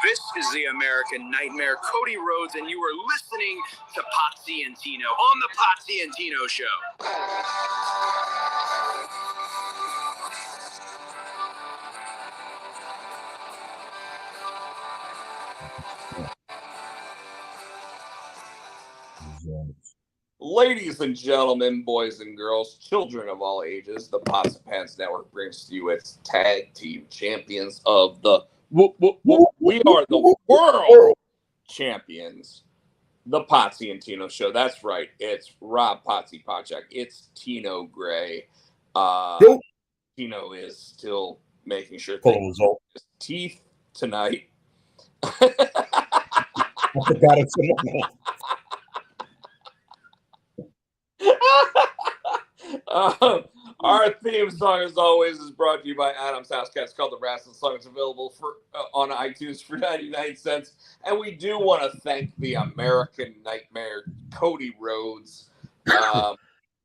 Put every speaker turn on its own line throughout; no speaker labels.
This is the American Nightmare, Cody Rhodes, and you are listening to Potsy and Tino on the Potsy and Tino Show.
Ladies and gentlemen, boys and girls, children of all ages, the Pots and Pans Network brings to you its tag team champions of the we are the world champions, the Potsy and Tino Show. That's right. It's Rob Potsy Podchak. It's Tino Gray. Tino is still making sure things his teeth tonight. Our theme song, as always, is brought to you by Adam's House Cats. Called the Wrestling Song. It's available on iTunes for 99 cents. And we do want to thank the American Nightmare, Cody Rhodes,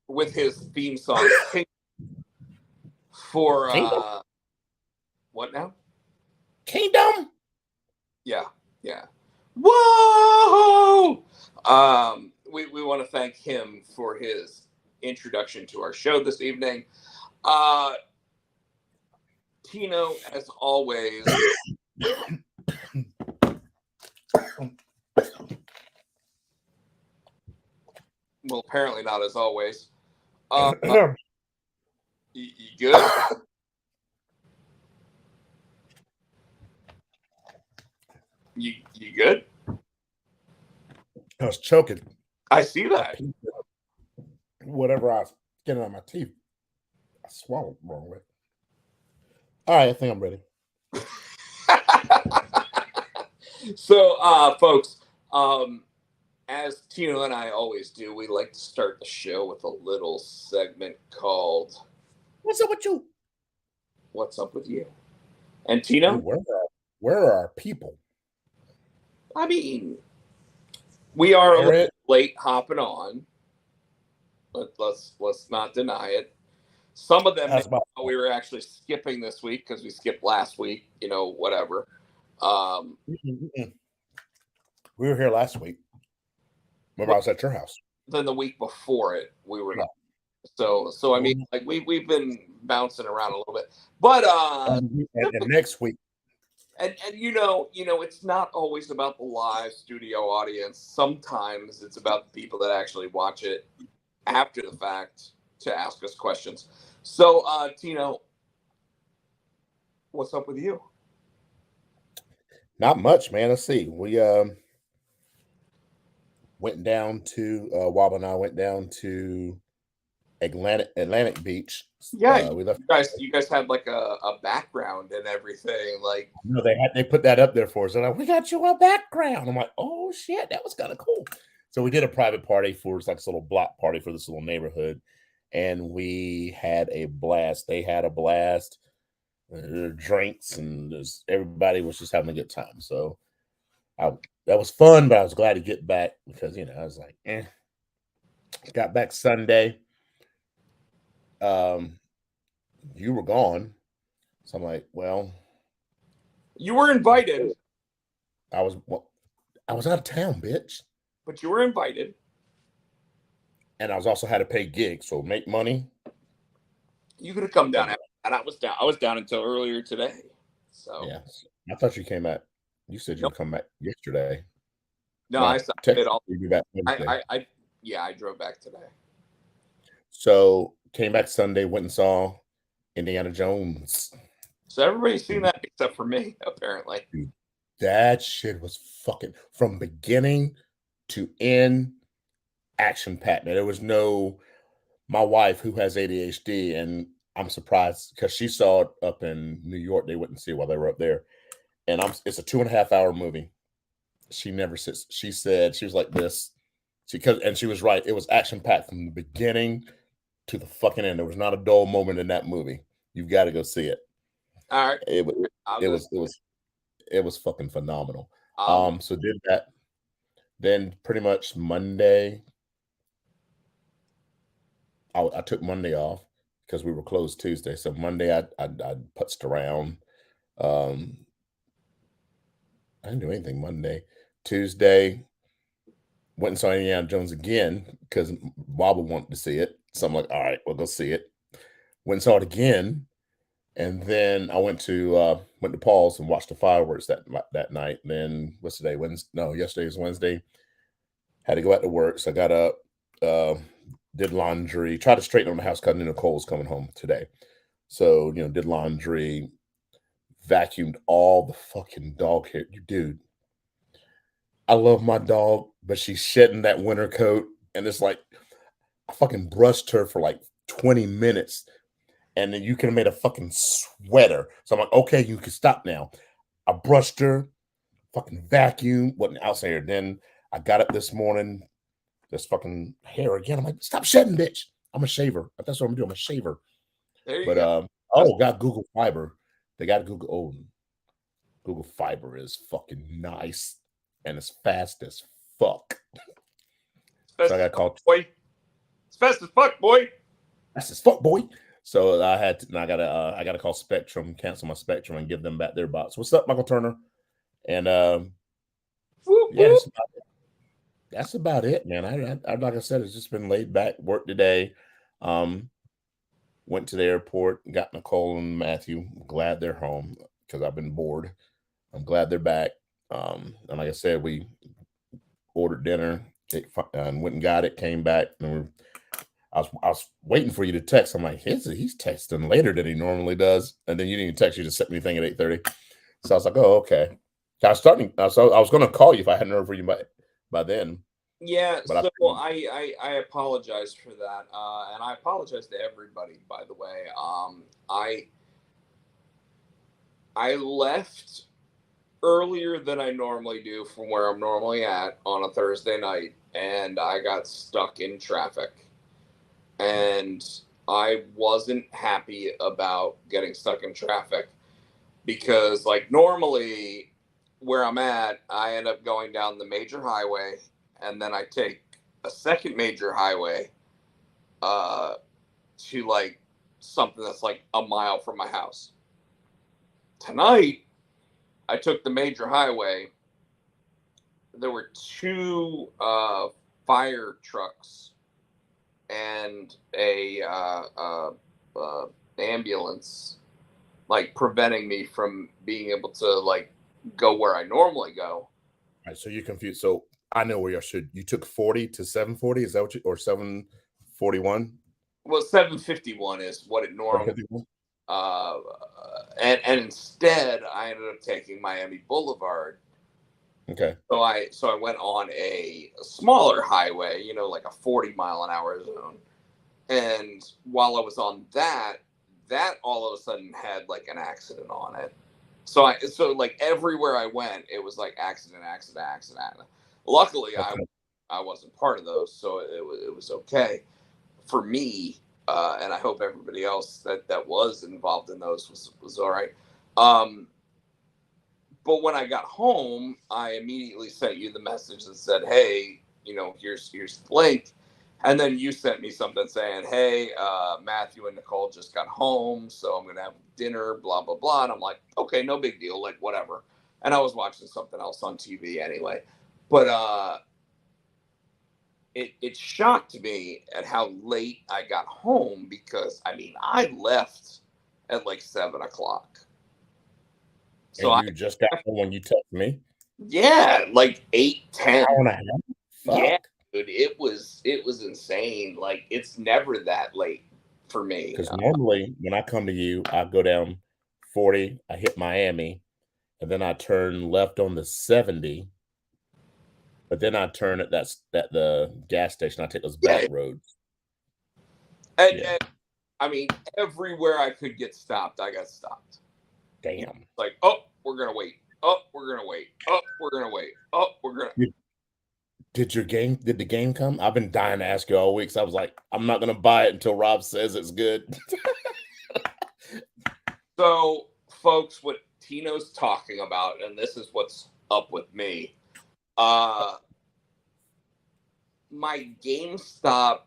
with his theme song for what now?
Kingdom.
Yeah. Whoa! We want to thank him for his introduction to our show this evening. Tino, as always. Well, apparently not as always. You good? You good?
I was choking.
I see that.
Whatever I was getting on my teeth, I swallowed the wrong way. All right, I think I'm ready.
So, folks, as Tino and I always do, we like to start the show with a little segment called
"What's up with you?"
What's up with you? And Tino,
where are our people?
I mean, we are a little late hopping on. Let's not deny it. Some of them we were actually skipping this week because we skipped last week. You know, whatever.
We were here last week. Remember, I was at your house.
Then the week before it, we were not. So I mean, like we've been bouncing around a little bit, but
and next week.
And you know, it's not always about the live studio audience. Sometimes it's about the people that actually watch it after the fact to ask us questions. So, Tino, what's up with you?
Not much, man. Let's see. We went down to Wob and I went down to Atlantic Beach.
Yeah, we left. You guys had like a background and everything. Like,
no, they put that up there for us. They're like, we got you a background. I'm like, oh shit, that was kind of cool. So we did a private party for like this little block party for this little neighborhood, and we had a blast. They had a blast. Drinks and everybody was just having a good time. So that was fun, but I was glad to get back because I was like, Got back Sunday. You were gone, so I'm like, well,
you were invited.
I was out of town, bitch.
But you were invited.
And I was also had to pay gigs, so make money.
You could have come down after that. I was down until earlier today. So
yeah, I thought you came back. You said you would come back yesterday.
No, I did all. I drove back today.
So came back Sunday, went and saw Indiana Jones.
So everybody's seen that except for me, apparently.
Dude, that shit was fucking from beginning to end action-packed. There was no. My wife, who has ADHD, and I'm surprised because she saw it up in New York. They wouldn't see it while they were up there, and it's a 2.5-hour movie. She never sits. She said she was like this. And she was right. It was action-packed from the beginning to the fucking end. There was not a dull moment in that movie. You've got to go see it.
All right.
It was fucking phenomenal. So did that. Then pretty much Monday, I took Monday off because we were closed Tuesday. So Monday I putzed around. I didn't do anything Monday. Tuesday, went and saw Indiana Jones again because Baba wanted to see it. So I'm like, all right, we'll go see it. Went and saw it again. And then I went to Paul's and watched the fireworks that night. And then what's today? Wednesday? No, yesterday was Wednesday. Had to go out to work, so I got up, did laundry, tried to straighten on the house because Nicole's coming home today. So did laundry, vacuumed all the fucking dog hair. Dude, I love my dog, but she's shedding that winter coat, and it's like I fucking brushed her for like 20 minutes, and then you could have made a fucking sweater. So I'm like, okay, you can stop now. I brushed her, fucking vacuum, wasn't outside here. Then I got up this morning, this fucking hair again. I'm like, stop shedding, bitch. I'm a shaver. That's what I'm doing. I'm a shaver.
There you
But
go.
got Google Fiber. They got Google. Oh, Google Fiber is fucking nice and it's fast as fuck. So I got called.
Boy. It's fast as fuck, boy.
That's as fuck, boy. So I gotta call Spectrum, cancel my Spectrum, and give them back their box. What's up, Michael Turner? And yeah, that's about it, man. I like I said, it's just been laid back. Work today. Went to the airport, got Nicole and Matthew. Glad they're home because I've been bored. I'm glad they're back. And like I said, we ordered dinner and went and got it. Came back, and I was waiting for you to text. I'm like, he's texting later than he normally does, and then you didn't even text. You just sent me a thing at 8:30. So I was like, oh, okay. So I was going to call you if I hadn't heard from you by then.
Yeah, but so I apologize for that, and I apologize to everybody. By the way, I left earlier than I normally do from where I'm normally at on a Thursday night, and I got stuck in traffic, and I wasn't happy about getting stuck in traffic because, like, normally where I'm at, I end up going down the major highway, and then I take a second major highway to like something that's like a mile from my house. Tonight, I took the major highway. There were two fire trucks and a ambulance, like preventing me from being able to like go where I normally go.
All right, so you're confused. So I know where you took 40 to 740. Is that what or 741?
Well, 751 is what it normally. And instead, I ended up taking Miami Boulevard.
Okay.
So I went on a smaller highway, like a 40-mile-an-hour zone. And while I was on that all of a sudden had like an accident on it. So like everywhere I went, it was like accident. Luckily, okay. I wasn't part of those, so it was okay for me. And I hope everybody else that was involved in those was all right. But when I got home, I immediately sent you the message that said, "Hey, here's the link," and then you sent me something saying, "Hey, Matthew and Nicole just got home, so I'm gonna have dinner, blah blah blah." And I'm like, "Okay, no big deal, like whatever." And I was watching something else on TV anyway, but it shocked me at how late I got home because I left at like 7:00.
So and you just got home when you texted me?
Yeah, like 8:10.
Yeah,
dude, it was insane. Like it's never that late for me.
Because normally when I come to you, I go down 40, I hit Miami, and then I turn left on the 70. But then I turn at the gas station. I take those back roads.
And everywhere I could get stopped, I got stopped.
Damn.
Like, oh, we're gonna wait. Oh, we're gonna wait. Oh, we're gonna wait. Oh, we're gonna.
Did the game come? I've been dying to ask you all week. So I was like, I'm not gonna buy it until Rob says it's good.
So, folks, what Tino's talking about, and this is what's up with me. My GameStop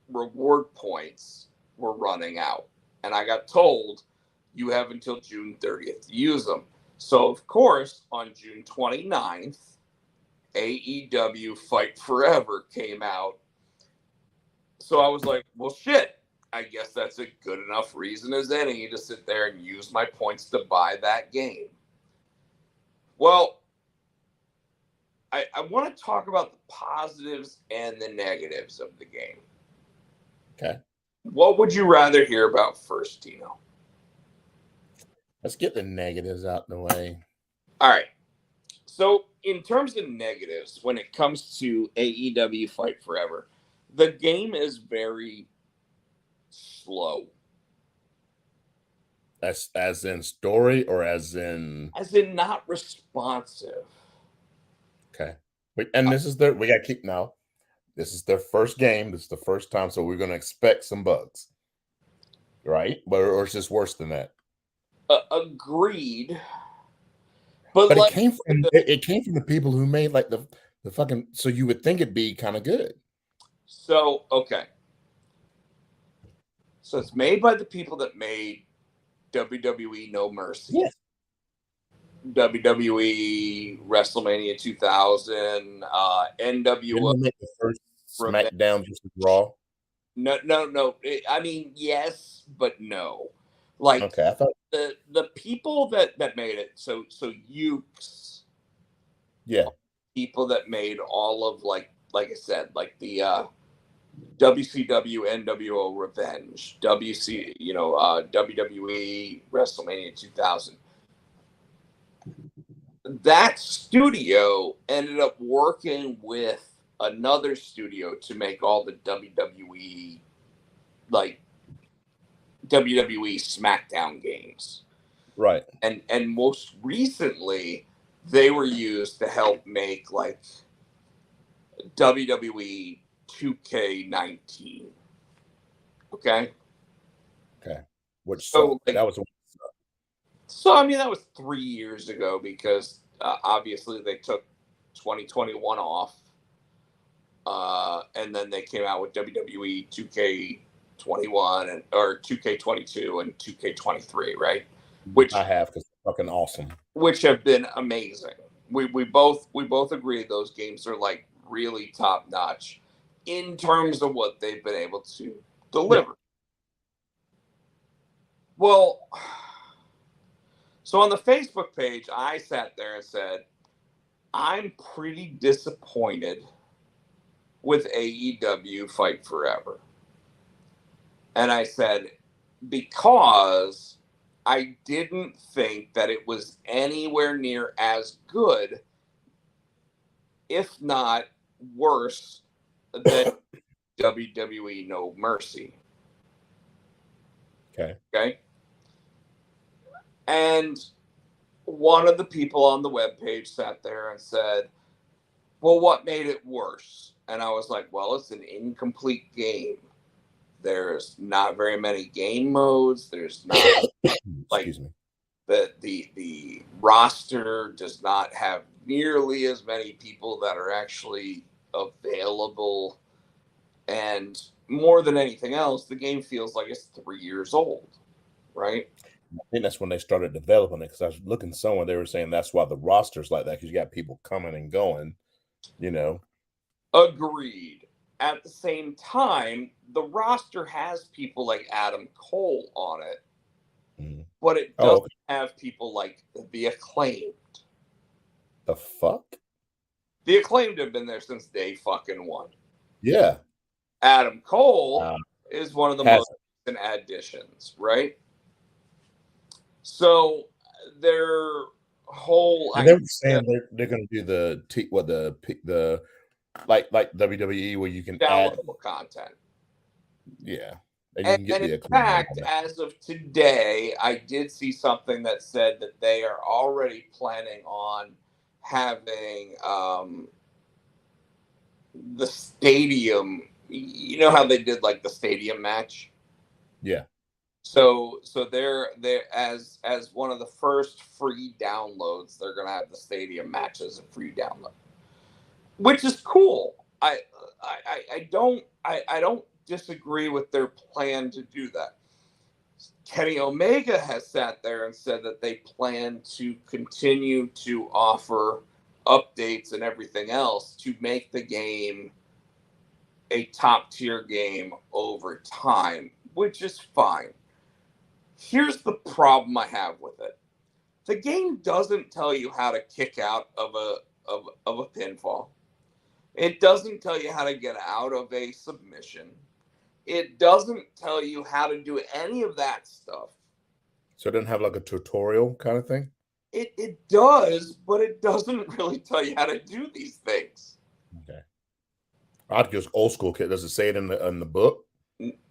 reward points were running out, and I got told you have until June 30th to use them. So, of course, on June 29th, AEW Fight Forever came out. So I was like, well, shit. I guess that's a good enough reason as any to sit there and use my points to buy that game. Well, I want to talk about the positives and the negatives of the game.
Okay.
What would you rather hear about first, Tino?
Let's get the negatives out the way.
All right. So, in terms of negatives, when it comes to AEW Fight Forever, the game is very slow.
As in story or as in
not responsive.
okay. And this is their we gotta keep now. This is their first game. This is the first time, so we're gonna expect some bugs. Right? Or it's just worse than that.
Agreed.
But
like,
it came from the people who made like the fucking, so you would think it'd be kind of good.
So, okay. So it's made by the people that made WWE No Mercy.
Yes.
WWE WrestleMania 2000, NWO.
Didn't they make the first SmackDown versus Raw?
No. I mean, yes, but no. Like,
okay, I thought
the people that made it. So Ukes.
Yeah.
People that made all of like I said, like the WCW NWO Revenge, WWE WrestleMania 2000. That studio ended up working with another studio to make all the WWE SmackDown games.
Right.
And most recently, they were used to help make like WWE 2K19. Okay.
Which
so
like, that was
so I mean that was 3 years ago because obviously they took 2021 off, and then they came out with WWE 2K21 or 2K22 and 2K23, right? Which
I have because they're fucking awesome.
Which have been amazing. We both agree those games are like really top notch in terms of what they've been able to deliver. Yeah. Well, so on the Facebook page, I sat there and said, I'm pretty disappointed with AEW Fight Forever. And I said, because I didn't think that it was anywhere near as good, if not worse, than WWE No Mercy. Okay. And one of the people on the webpage sat there and said, well, what made it worse? And I was like, well, it's an incomplete game. There's not very many game modes. There's not like the roster does not have nearly as many people that are actually available. And more than anything else, the game feels like it's 3 years old, right?
I think that's when they started developing it, because I was looking somewhere, they were saying that's why the roster's like that, because you got people coming and going,
Agreed. At the same time, the roster has people like Adam Cole on it, but it doesn't have people like the Acclaimed.
The fuck?
The Acclaimed have been there since day fucking one.
Yeah.
Adam Cole is one of the most recent additions, right? So their whole
and they were saying they're going to do the like WWE where you can
downloadable content.
Yeah.
And you can get in fact, as of today, I did see something that said that they are already planning on having the stadium. You know how they did like the stadium match?
Yeah.
So they're as one of the first free downloads, they're gonna have the stadium match as a free download, which is cool. I don't disagree with their plan to do that. Kenny Omega has sat there and said that they plan to continue to offer updates and everything else to make the game a top tier game over time, which is fine. Here's the problem I have with it. The game doesn't tell you how to kick out of a pinfall. It doesn't tell you how to get out of a submission. It doesn't tell you how to do any of that stuff.
So it doesn't have like a tutorial kind of thing?
It does, but it doesn't really tell you how to do these things.
Okay. I'd just old school kid. Does it say it in the book?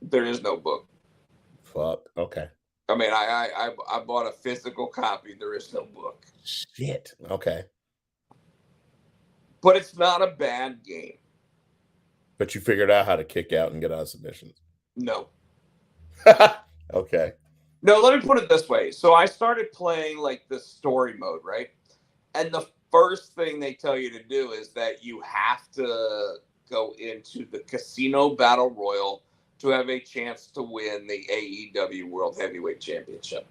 There is no book.
Fuck. Okay.
I mean, I bought a physical copy. There is no book.
Shit. Okay.
But it's not a bad game.
But you figured out how to kick out and get out of submissions.
No.
Okay.
No, let me put it this way. So I started playing like the story mode, right? And the first thing they tell you to do is that you have to go into the Casino Battle Royal to have a chance to win the AEW World Heavyweight Championship.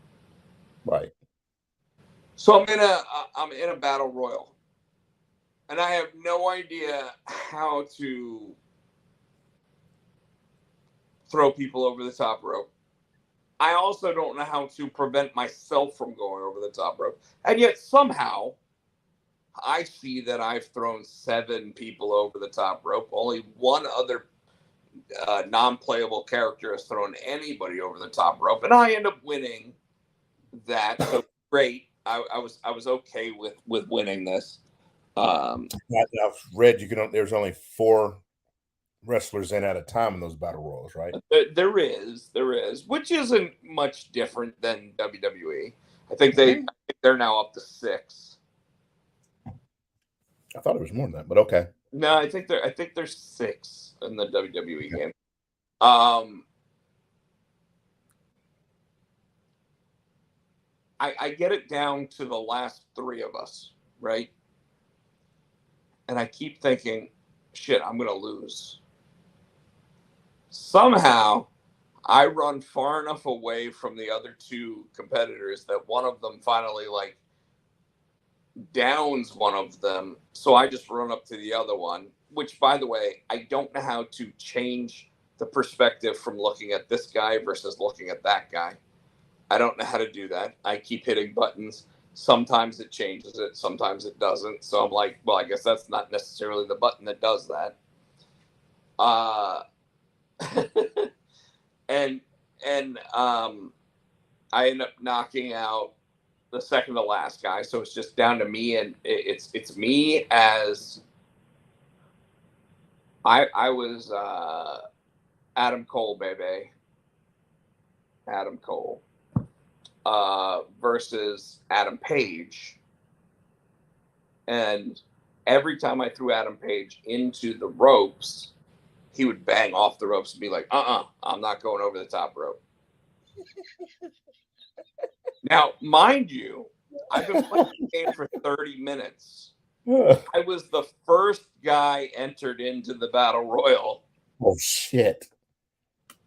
Right.
So I'm in a battle royal, and I have no idea how to throw people over the top rope. I also don't know how to prevent myself from going over the top rope. And yet somehow I see that I've thrown 7 people over the top rope. Only one other non-playable character has thrown anybody over the top rope, and I end up winning that. So great. I was okay with winning this.
I've read there's only 4 wrestlers in at a time in those battle royals, right?
There is, which isn't much different than WWE. I think they're now up to 6.
I thought it was more than that, but okay.
No, I think there's 6 in the WWE game. I get it down to the last 3 of us, right? And I keep thinking, shit, I'm gonna lose. Somehow I run far enough away from the other 2 competitors that one of them finally like downs one of them. So I just run up to the other one, which by the way, I don't know how to change the perspective from looking at this guy versus looking at that guy. I don't know how to do that. I keep hitting buttons. Sometimes it changes it, sometimes it doesn't. So I'm like, well, I guess that's not necessarily the button that does that. and I end up knocking out the second to last guy, so it's just down to me, and it's me as I was Adam Cole, baby. Adam Cole versus Adam Page, and every time I threw Adam Page into the ropes, he would bang off the ropes and be like, I'm not going over the top rope. Now, mind you, I've been playing the game for 30 minutes. I was the first guy entered into the Battle Royal.
Oh, shit.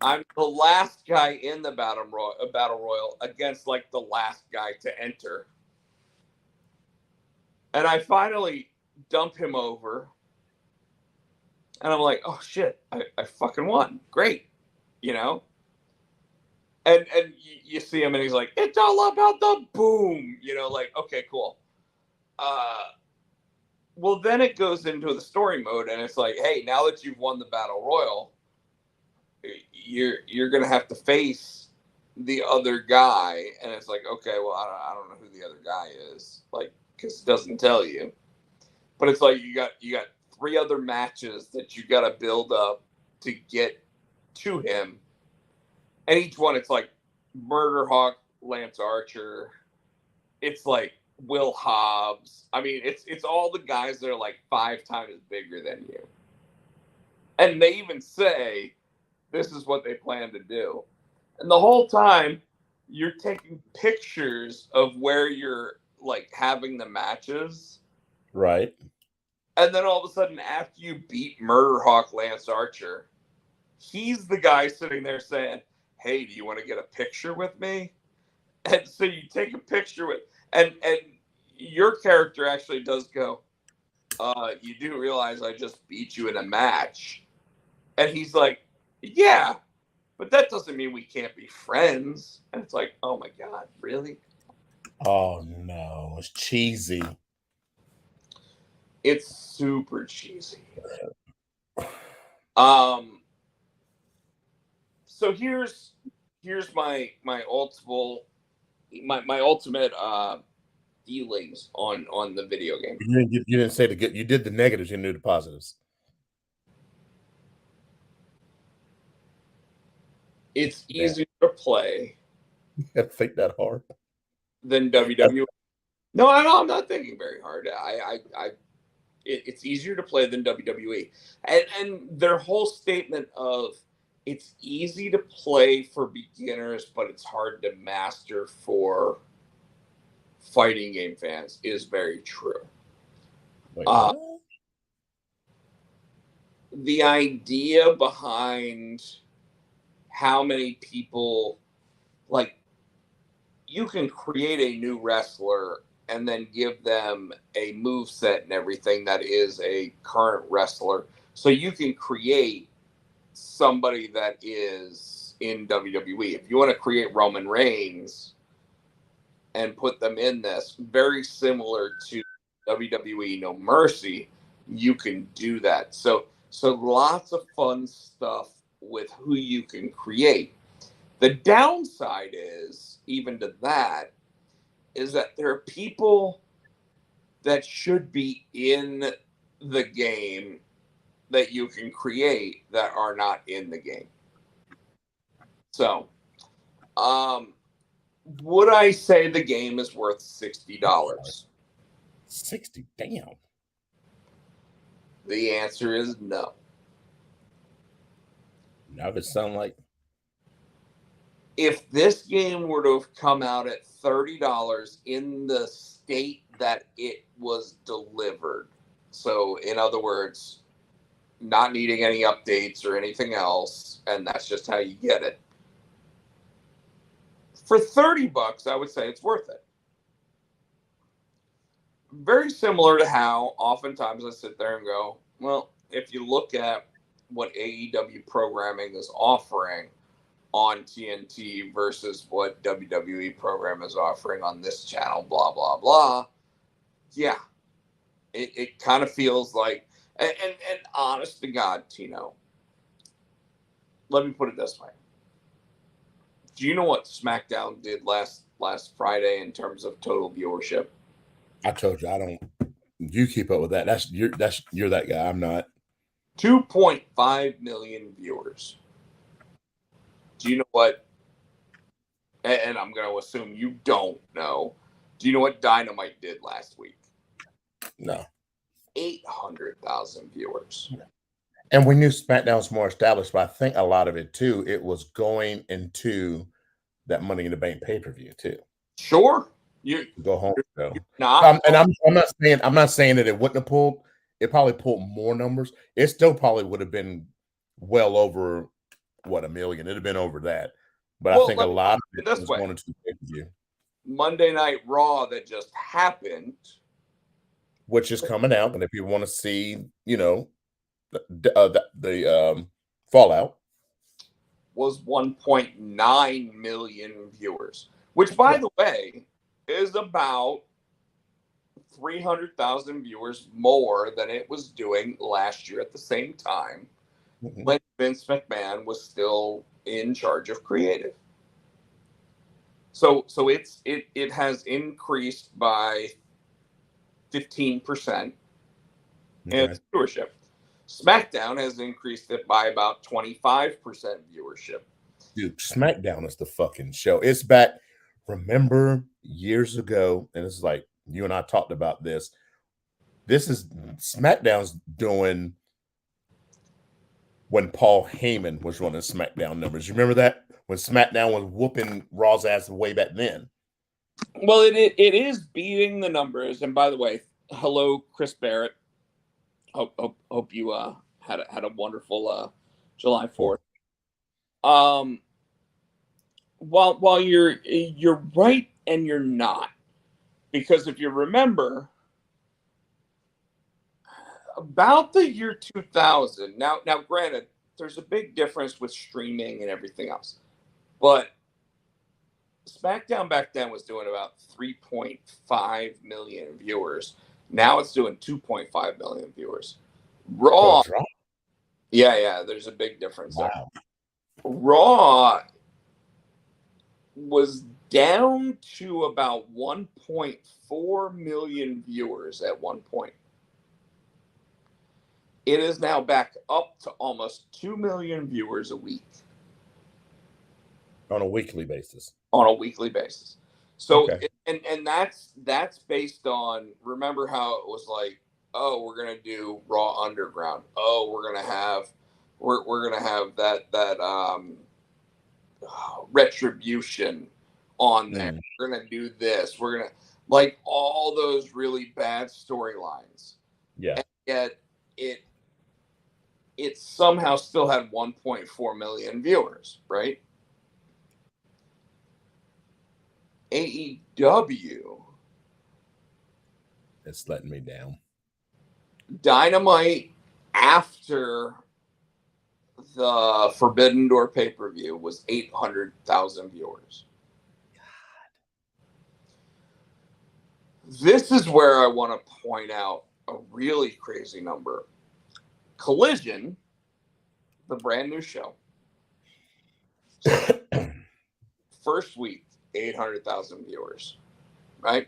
I'm the last guy in the Battle Royal against like the last guy to enter. And I finally dump him over. And I'm like, oh shit, I fucking won. Great. You know? And you see him and he's like, it's all about the boom. You know, like, okay, cool. Well, then it goes into the story mode and it's like, hey, now that you've won the Battle Royal, you're going to have to face the other guy. And it's like, okay, well, I don't know who the other guy is. Like, because it doesn't tell you. But it's like you got 3 other matches that you got to build up to get to him. And each one, it's like Murder Hawk, Lance Archer. It's like Will Hobbs. I mean, it's all the guys that are like 5 times bigger than you. And they even say, this is what they plan to do. And the whole time, you're taking pictures of where you're like having the matches.
Right.
And then all of a sudden, after you beat Murder Hawk Lance Archer, he's the guy sitting there saying, hey, do you want to get a picture with me? And so you take a picture with, and your character actually does go, you do realize I just beat you in a match. And he's like, yeah, but that doesn't mean we can't be friends. And it's like, oh my God, really?
Oh no, it's cheesy.
It's super cheesy. So here's my ultimate feelings on the video game.
You didn't say the good. You did the negatives. You knew the positives.
It's easier to play
You have to think that hard.
than WWE. No, I'm not thinking very hard. It's easier to play than WWE, and their whole statement of it's easy to play for beginners, but it's hard to master for fighting game fans is very true.
Wait, what?
The idea behind how many people, like, you can create a new wrestler and then give them a move set and everything that is a current wrestler. So you can create somebody that is in WWE. If you want to create Roman Reigns and put them in this, very similar to WWE No Mercy, you can do that. So lots of fun stuff with who you can create. The downside is, even to that, is that there are people that should be in the game that you can create that are not in the game. So, would I say the game is worth $60?
60, damn.
The answer is no.
Now it sound like
If this game were to have come out at $30 in the state that it was delivered, so in other words, not needing any updates or anything else, and that's just how you get it. For $30, I would say it's worth it. Very similar to how oftentimes I sit there and go, well, if you look at what AEW programming is offering on TNT versus what WWE program is offering on this channel, blah, blah, blah. Yeah, it kind of feels like, and honest to God, Tino, let me put it this way. Do you know what SmackDown did last Friday in terms of total viewership?
I told you I don't. You keep up with that. You're that guy. I'm not.
2.5 million viewers. Do you know what? And I'm going to assume you don't know. Do you know what Dynamite did last week?
No.
800,000 viewers.
And we knew SmackDown was more established, but I think a lot of it too, it was going into that Money in the Bank pay-per-view too.
Sure. You
go home though.
Not,
I'm not saying that it wouldn't have pulled. It probably pulled more numbers. It still probably would have been well over what, 1 million. It'd have been over that. But I think a lot of it was going to pay-per-view.
Monday Night Raw that just happened,
which is coming out, and if you want to see, you know, the Fallout,
was 1.9 million viewers, which, by the way, is about 300,000 viewers more than it was doing last year at the same time when Vince McMahon was still in charge of creative. So it has increased by 15% in its viewership. SmackDown has increased it by about 25% viewership.
Dude, SmackDown is the fucking show. It's back. Remember years ago, and it's like you and I talked about this. This is SmackDown's doing when Paul Heyman was running SmackDown numbers. You remember that? When SmackDown was whooping Raw's ass way back then.
Well, it is beating the numbers. And by the way, hello, Chris Barrett. Hope you had a wonderful July 4th. while you're right and you're not, because if you remember, about the year 2000. Now, granted, there's a big difference with streaming and everything else, but SmackDown back then was doing about 3.5 million viewers. Now it's doing 2.5 million viewers. Raw, yeah, there's a big difference there.
Wow.
Raw was down to about 1.4 million viewers at one point. It is now back up to almost 2 million viewers a week.
On a weekly basis.
On a weekly basis. So,
okay.
and that's based on, remember how it was like, oh, we're gonna do Raw Underground. Oh, we're gonna have that Retribution on there. We're gonna do this. We're gonna, like, all those really bad storylines.
Yeah.
And yet it somehow still had 1.4 million viewers, right? AEW,
it's letting me down.
Dynamite after the Forbidden Door pay-per-view was 800,000 viewers. God. This is where I want to point out a really crazy number. Collision, the brand new show, first week, 800,000 viewers, right?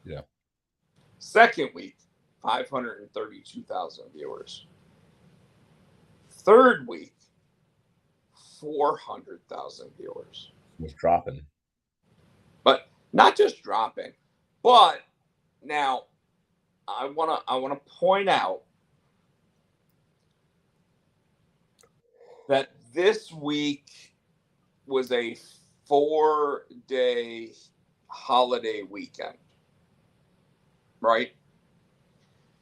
Yeah.
Second week, 532,000 viewers. Third week, 400,000 viewers.
It was dropping.
But not just dropping, but now I want to point out that this week was a 4-day holiday weekend, right?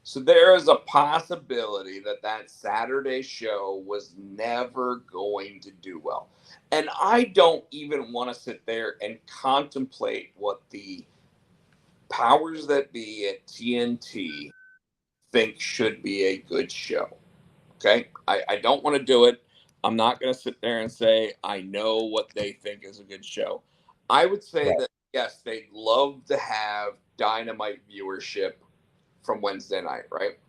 So there is a possibility that Saturday show was never going to do well. And I don't even want to sit there and contemplate what the powers that be at TNT think should be a good show. Okay? I don't want to do it. I'm not going to sit there and say I know what they think is a good show. I would say that, yes, they'd love to have Dynamite viewership from Wednesday night, right?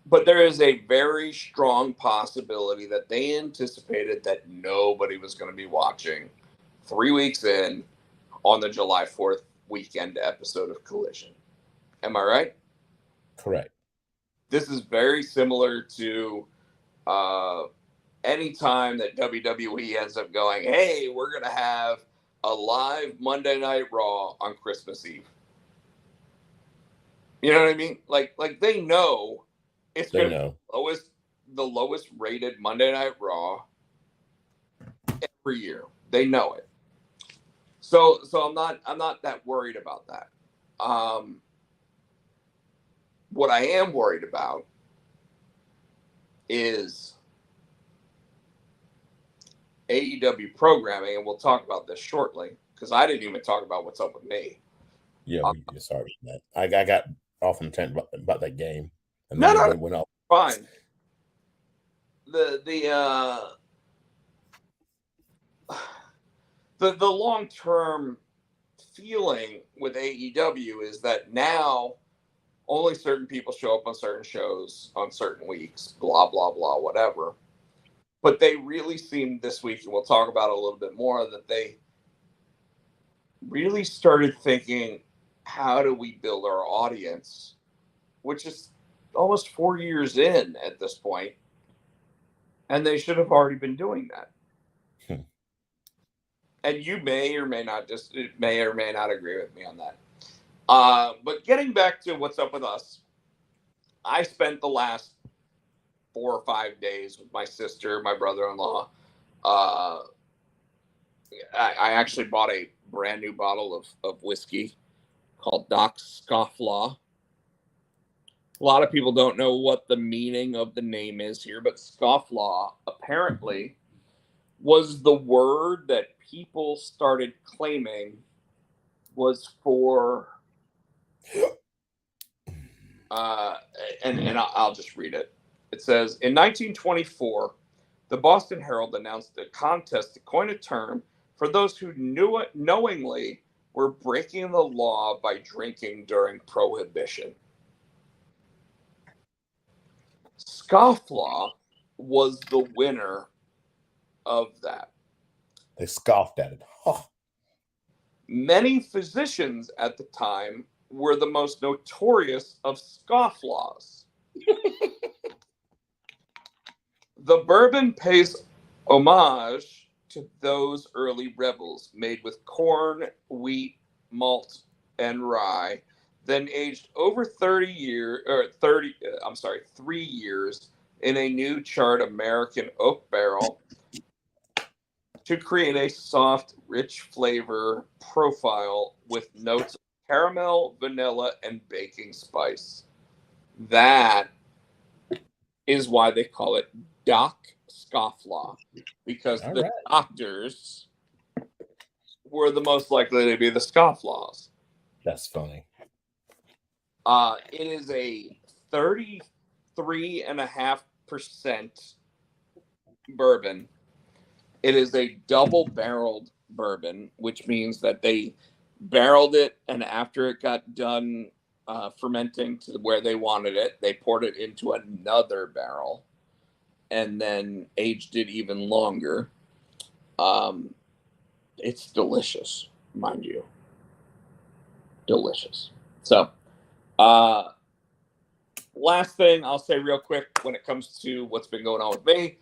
But there is a very strong possibility that they anticipated that nobody was going to be watching 3 weeks in on the July 4th weekend episode of Collision. Am I right?
Correct.
This is very similar to any time that WWE ends up going, hey, we're going to have a live Monday Night Raw on Christmas Eve. You know what I mean? Like they know it's going to be the lowest rated Monday Night Raw every year. They know it. So I'm not that worried about that. What I am worried about is AEW programming, and we'll talk about this shortly because I didn't even talk about what's up with me.
Yeah, sorry, man. I got off on the about that game, and
then
it went up.
Fine. The long-term feeling with AEW is that now only certain people show up on certain shows on certain weeks, blah, blah, blah, whatever. But they really seemed this week, and we'll talk about it a little bit more, that they really started thinking, how do we build our audience? Which is almost 4 years in at this point. And they should have already been doing that. And you may or may not agree with me on that. But getting back to what's up with us, I spent the last 4 or 5 days with my sister, my brother-in-law. I actually bought a brand new bottle of whiskey called Doc's Scofflaw. A lot of people don't know what the meaning of the name is here, but Scofflaw apparently was the word that people started claiming was for and I'll just read it. It says, in 1924, the Boston Herald announced a contest to coin a term for those who knowingly were breaking the law by drinking during Prohibition. Scofflaw was the winner of that.
They scoffed at it. Huh.
Many physicians at the time were the most notorious of scofflaws. The bourbon pays homage to those early rebels, made with corn, wheat, malt, and rye, then aged over 3 years in a new charred American oak barrel to create a soft, rich flavor profile with notes of caramel, vanilla, and baking spice. That is why they call it Doc Scofflaw, because the doctors were the most likely to be the scofflaws.
That's funny.
It is a 33.5% bourbon. It is a double-barreled bourbon, which means that they barreled it, and after it got done fermenting to where they wanted it, they poured it into another barrel and then aged it even longer. It's delicious, mind you. Delicious. So, last thing I'll say real quick when it comes to what's been going on with me.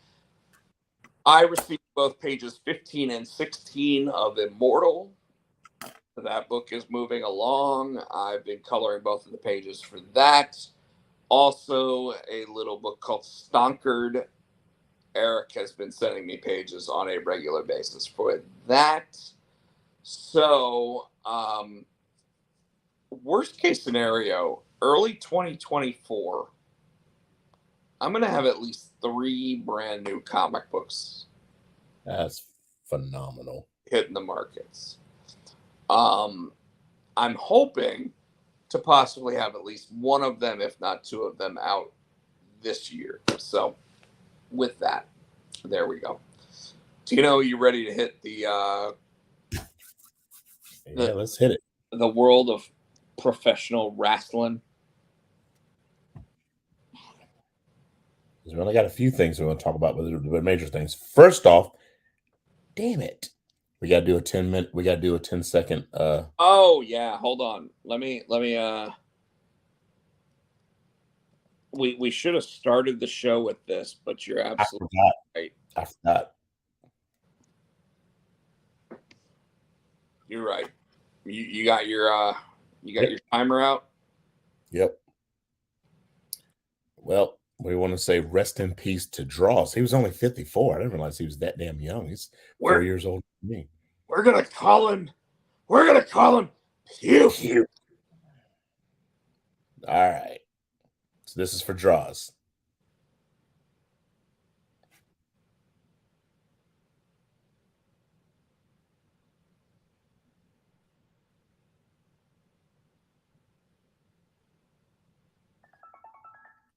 I received both pages 15 and 16 of Immortal. That book is moving along. I've been coloring both of the pages for that. Also, a little book called Stonkered. Eric has been sending me pages on a regular basis for that. So, worst case scenario, early 2024, I'm going to have at least 3 brand new comic books.
That's phenomenal.
Hitting the markets. I'm hoping to possibly have at least one of them, if not 2 of them, out this year. So, with that, there we go. Tino, you ready to hit
Yeah, let's hit it.
The world of professional wrestling?
We only got a few things we want to talk about, but the major things. First off, damn it, we got to do a 10-minute. We got to do a 10-second.
Oh yeah, hold on. Let me. We should have started the show with this, but you're absolutely right.
I forgot.
You're right. You got your your timer out.
Yep. Well, we want to say rest in peace to Dross. He was only 54. I didn't realize he was that damn young. He's 4 years older than me.
We're gonna call him Pew.
All right. So this is for Dross.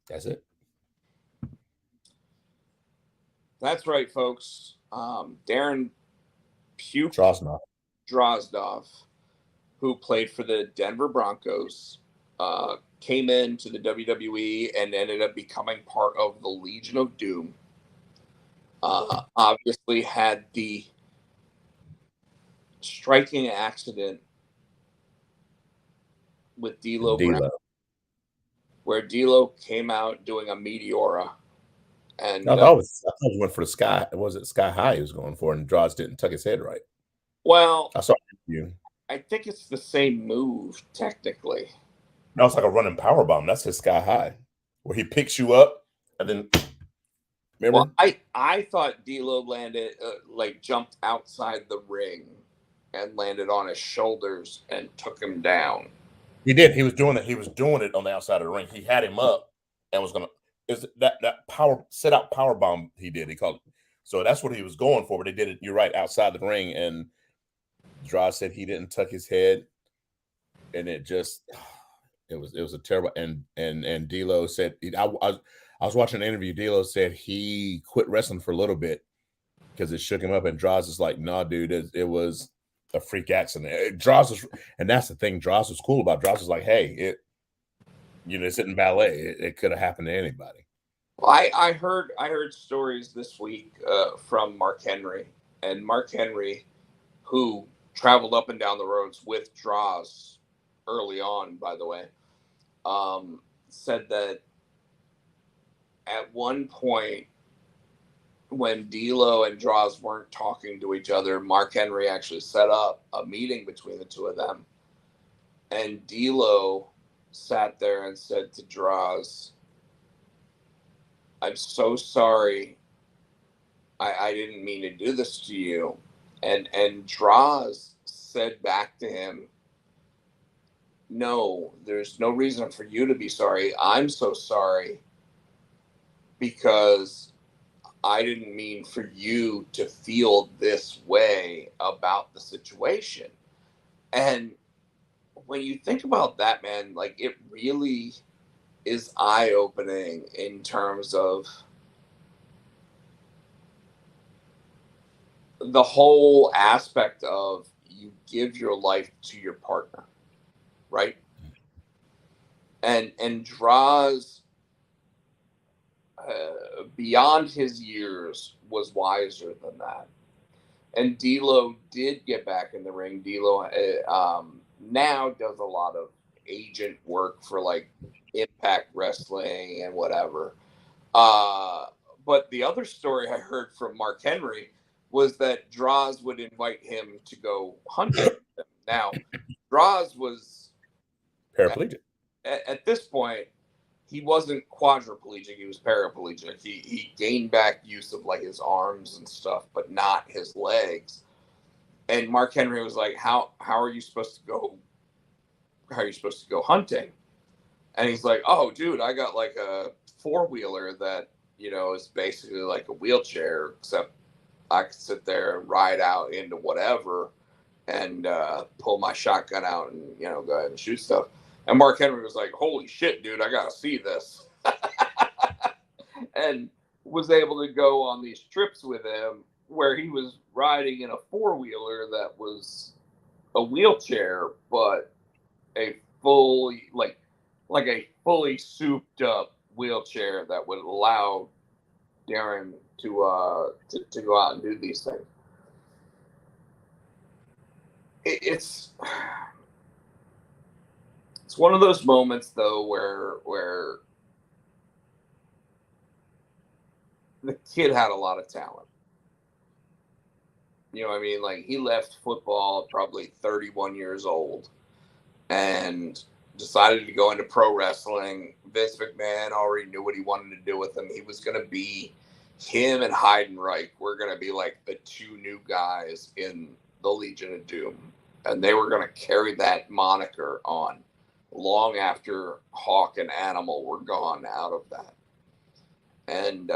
That's it.
That's right, folks. Darren Drozdov, who played for the Denver Broncos, came into the WWE and ended up becoming part of the Legion of Doom. Obviously had the striking accident with D'Lo Brown, where D'Lo came out doing a Meteora. And
I thought he went for the sky. Was it Sky High he was going for, and Droz didn't tuck his head right?
Well,
I saw you.
I think it's the same move, technically.
No, it's like a running power bomb. That's his Sky High, where he picks you up and then. Remember?
Well, I thought D'Lo landed jumped outside the ring and landed on his shoulders and took him down.
He did. He was doing it. He was doing it on the outside of the ring. He had him up and was gonna. Is that power set out power bomb? He did. He called it. So that's what he was going for. But they did it, you're right, outside the ring. And Draw said he didn't tuck his head. And it just, it was a terrible. And D'Lo said, I was watching an interview. D'Lo said he quit wrestling for a little bit because it shook him up. And Draws is like, nah, dude, it was a freak accident. Draws was, and that's the thing. Draws was cool about. Draws was like, hey, it's in ballet. It could have happened to anybody.
Well, I heard stories this week from Mark Henry, and Mark Henry, who traveled up and down the roads with Draws early on, by the way, said that at one point when D'Lo and Draws weren't talking to each other, Mark Henry actually set up a meeting between the two of them, and D'Lo sat there and said to Draws, I'm so sorry. I didn't mean to do this to you. And Draws said back to him, no, there's no reason for you to be sorry. I'm so sorry because I didn't mean for you to feel this way about the situation. And when you think about that, man, like it really is eye-opening in terms of the whole aspect of you give your life to your partner, right? And Draws beyond his years was wiser than that. And D'Lo did get back in the ring. D'Lo now does a lot of agent work for like Impact Wrestling and whatever. But the other story I heard from Mark Henry was that Draws would invite him to go hunting. Now, Draws was
Paraplegic.
At this point, he wasn't quadriplegic, he was paraplegic. He gained back use of like his arms and stuff, but not his legs. And Mark Henry was like, How are you supposed to go hunting? And he's like, oh dude, I got like a 4-wheeler that, is basically like a wheelchair, except I could sit there and ride out into whatever and pull my shotgun out and, go ahead and shoot stuff. And Mark Henry was like, holy shit, dude, I got to see this. And was able to go on these trips with him where he was riding in a 4-wheeler that was a wheelchair, but a fully, like a fully souped up wheelchair that would allow Darren to go out and do these things. It's one of those moments though where the kid had a lot of talent. You know what I mean? Like he left football probably 31 years old and decided to go into pro wrestling. Vince McMahon already knew what he wanted to do with him. He was going to be him and Heidenreich were going to be like the two new guys in the Legion of Doom. And they were going to carry that moniker on long after Hawk and Animal were gone out of that. And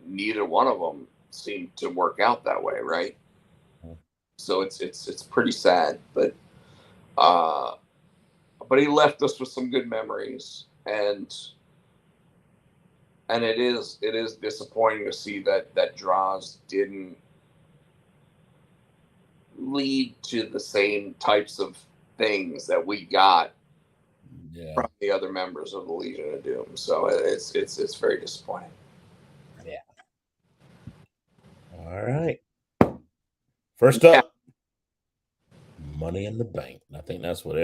neither one of them seemed to work out that way, right? So it's pretty sad, but he left us with some good memories, and it is disappointing to see that Draws didn't lead to the same types of things that we got from the other members of the Legion of Doom. So it's very disappointing.
Yeah. All right. First up, Money in the Bank. I think that's what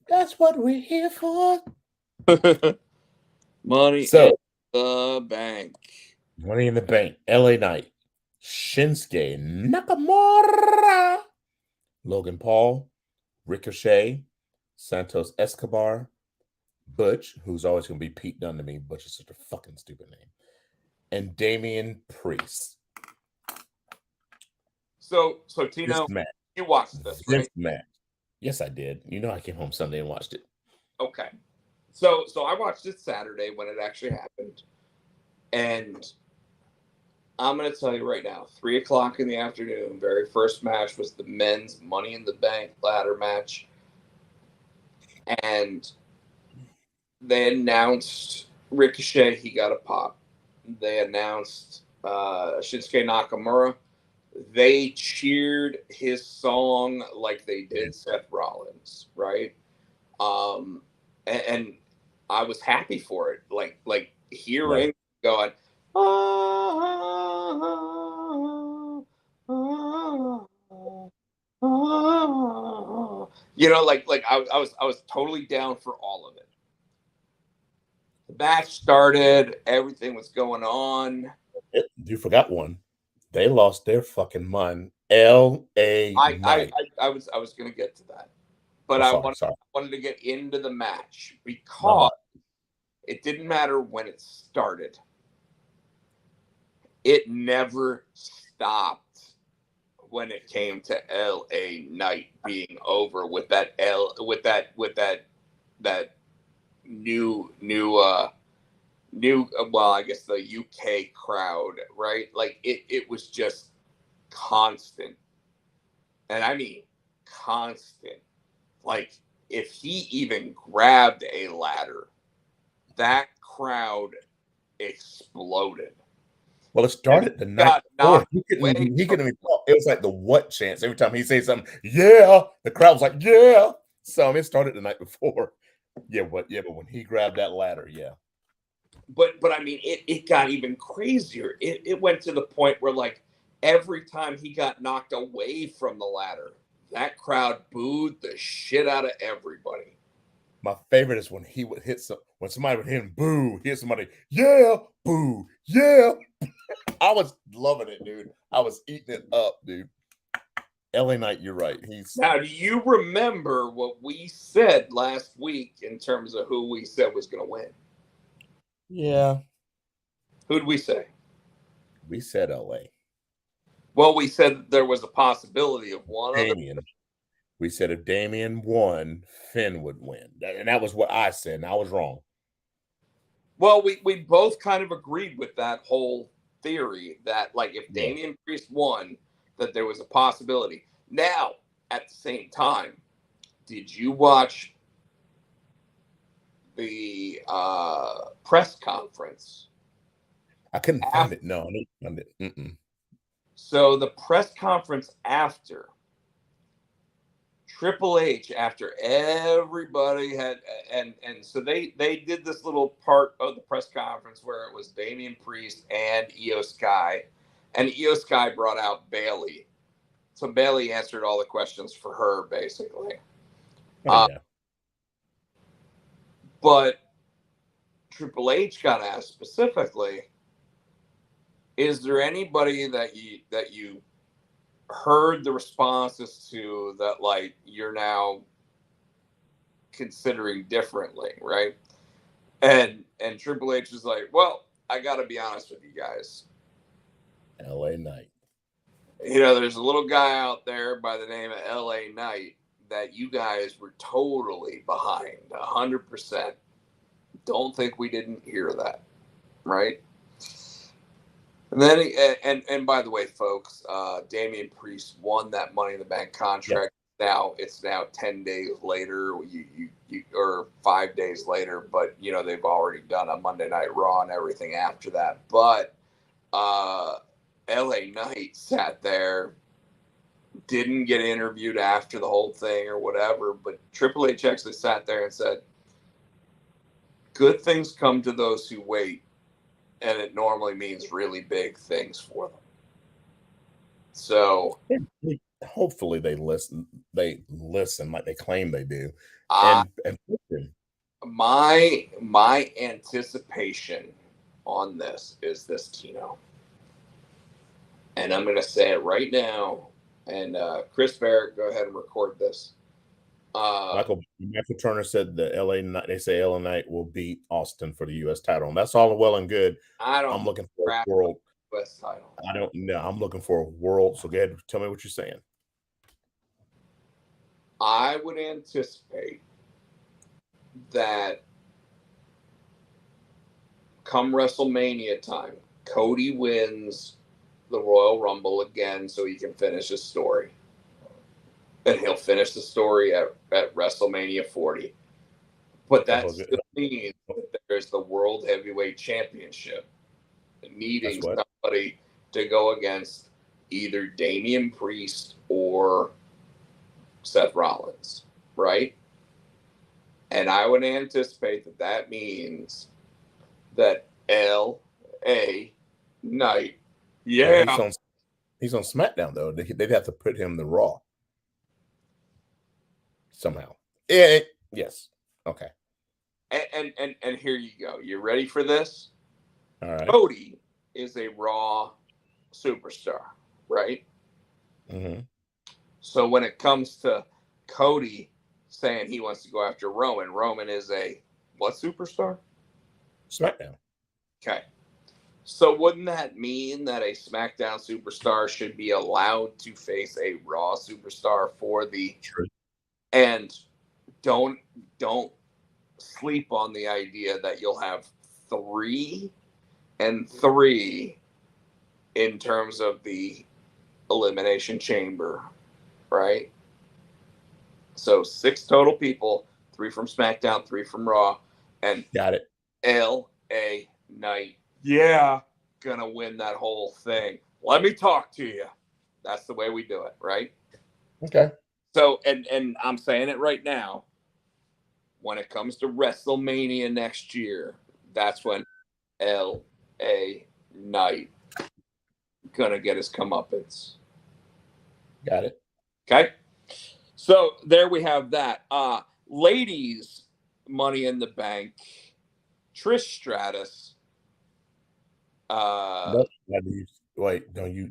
that's what we're here for.
Money in the Bank.
Money in the Bank. LA Knight. Shinsuke Nakamura. Logan Paul. Ricochet. Santos Escobar. Butch, who's always going to be Pete Dunne to me. Butch is such a fucking stupid name. And Damian Priest.
So Tino, you watched this, right?
Match. Yes, I did. I came home Sunday and watched it.
Okay. So I watched it Saturday when it actually happened, and I'm going to tell you right now, 3:00 in the afternoon, very first match was the men's Money in the Bank ladder match. And they announced Ricochet, he got a pop. They announced Shinsuke Nakamura. They cheered his song like they did Seth Rollins, right? And I was happy for it. Like hearing
Right.
going, ah, ah, ah, like I was totally down for all of it. The match started, everything was going on.
You forgot one. They lost their fucking mind. L.A. Knight.
I was gonna get to that, but
Oh, sorry.
wanted to get into the match
My
because
bad.
it didn't matter when it started. It never stopped when it came to L.A. Knight being over with that that new well, I guess the UK crowd, right? Like it was just constant. And I mean constant. Like if he even grabbed a ladder, that crowd exploded.
Well, it
And
started the night
got
before.
knocked away
He
from
couldn't even talk. It was like the what chance. Every time he said something, yeah, the crowd was like, yeah. So I mean, it started the night before. But when he grabbed that ladder, yeah.
but I mean it got even crazier. It went to the point where like every time he got knocked away from the ladder, that crowd booed the shit out of everybody.
My favorite is when he would when somebody would hit him, boo, hit somebody, yeah, boo, yeah. I was loving it, dude. I was eating it up, dude. LA Knight, you're right.
Now, do you remember what we said last week in terms of who we said was going to win?
Yeah.
Who did we say?
We said LA.
Well, we said there was a possibility of one other.
Damien. We said if Damien won, Finn would win. And that was what I said, and I was wrong.
Well, we both kind of agreed with that whole theory that, like, if Damian Priest won, that there was a possibility. Now, at the same time, did you watch the press conference?
I couldn't find it. No, I didn't find it. Mm-mm.
So the press conference after Triple H, after everybody had, and so they did this little part of the press conference where it was Damian Priest and Io Sky, and Io Sky brought out Bailey. So Bailey answered all the questions for her, basically.
Yeah.
But Triple H got asked specifically, is there anybody that you heard the responses to that, like, you're now considering differently, right? And Triple H is like, well, I got to be honest with you guys.
LA Knight.
There's a little guy out there by the name of LA Knight that you guys were totally behind, 100%. Don't think we didn't hear that, right? And then, and by the way, folks, Damian Priest won that Money in the Bank contract. Now it's now 10 days later, or 5 days later, but they've already done a Monday Night Raw and everything after that. But LA Knight sat there, didn't get interviewed after the whole thing or whatever, but Triple H actually sat there and said, good things come to those who wait, and it normally means really big things for them. So
hopefully they listen like they claim they do. And
my anticipation on this is this, Tino. And I'm going to say it right now. And Chris Barrett, go ahead and record this.
Michael Turner said they say LA Knight will beat Austin for the U.S. title, and that's all well and good. I'm looking for a world
U.S. title.
I don't know. I'm looking for a world. So go ahead, tell me what you're saying.
I would anticipate that come WrestleMania time, Cody wins the Royal Rumble again so he can finish his story. And he'll finish the story at WrestleMania 40. But that still means that there's the World Heavyweight Championship needing somebody to go against either Damian Priest or Seth Rollins, right? And I would anticipate that that means that L.A. Knight,
he's on SmackDown though. They'd have to put him in the Raw somehow. Yes. Okay.
And here you go. You ready for this?
All right.
Cody is a Raw superstar, right?
Mm-hmm.
So when it comes to Cody saying he wants to go after Roman, Roman is a what superstar?
SmackDown.
Okay. So wouldn't that mean that a SmackDown superstar should be allowed to face a Raw superstar for the
True.
And don't sleep on the idea that you'll have 3 and 3 in terms of the Elimination Chamber, right? So 6 total people, 3 from SmackDown, 3 from Raw, and
got it.
L.A. Knight, yeah, gonna win that whole thing. Let me talk to you. That's the way we do it, right?
Okay.
So, and I'm saying it right now. When it comes to WrestleMania next year, that's when L.A. Knight gonna get his comeuppance.
Got it.
Okay. So there we have that. Ladies, Money in the Bank, Trish Stratus.
Wait, don't you?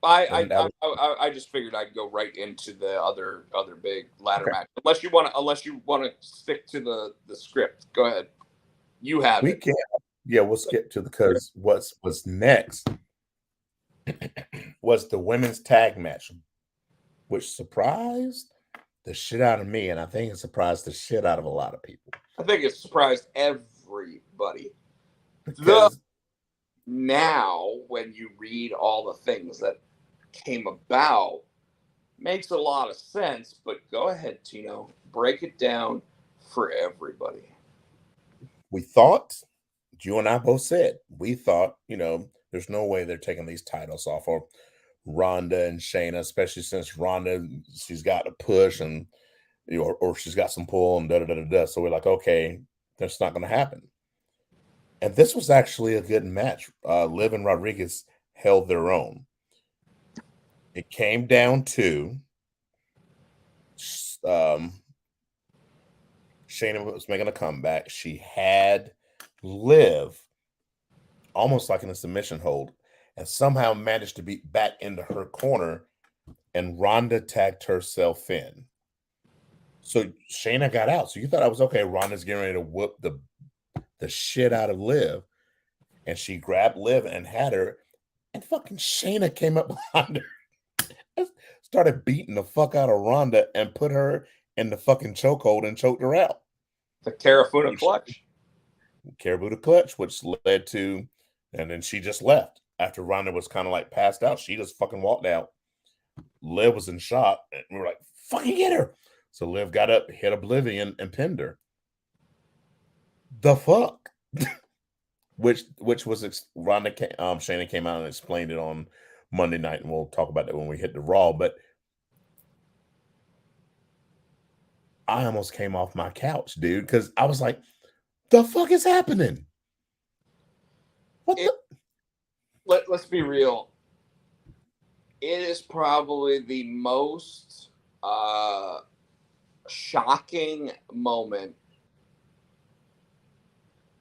I just figured I'd go right into the other big ladder match. Unless you want to stick to the script. Go ahead. You have
we
it.
Can. Yeah, we'll skip to because what's next was the women's tag match, which surprised the shit out of me, and I think it surprised the shit out of a lot of people.
I think it surprised everybody.
Because
now, when you read all the things that came about, makes a lot of sense. But go ahead, Tino, break it down for everybody.
We thought, you and I both said, we thought, there's no way they're taking these titles off of Ronda and Shayna, especially since Ronda, she's got a push and or she's got some pull and da. So we're like, okay, that's not going to happen. And this was actually a good match. Liv and Rodriguez held their own. It came down to Shayna was making a comeback. She had Liv almost like in a submission hold and somehow managed to be back into her corner, and Ronda tagged herself in. So Shayna got out. So you thought I was okay. Ronda's getting ready to whoop the shit out of Liv. And she grabbed Liv and had her. And fucking Shayna came up behind her, started beating the fuck out of Ronda and put her in the fucking chokehold and choked her out.
The Karafuda clutch.
Karabuta clutch, which led to, and then she just left. After Ronda was kind of like passed out, she just fucking walked out. Liv was in shock, and we were like, fucking get her. So Liv got up, hit Oblivion, and pinned her. The fuck? which was Ronda, Shayna came out and explained it on Monday night, and we'll talk about that when we hit the Raw. But I almost came off my couch, dude, because I was like, the fuck is happening?
Let's be real. It is probably the most shocking moment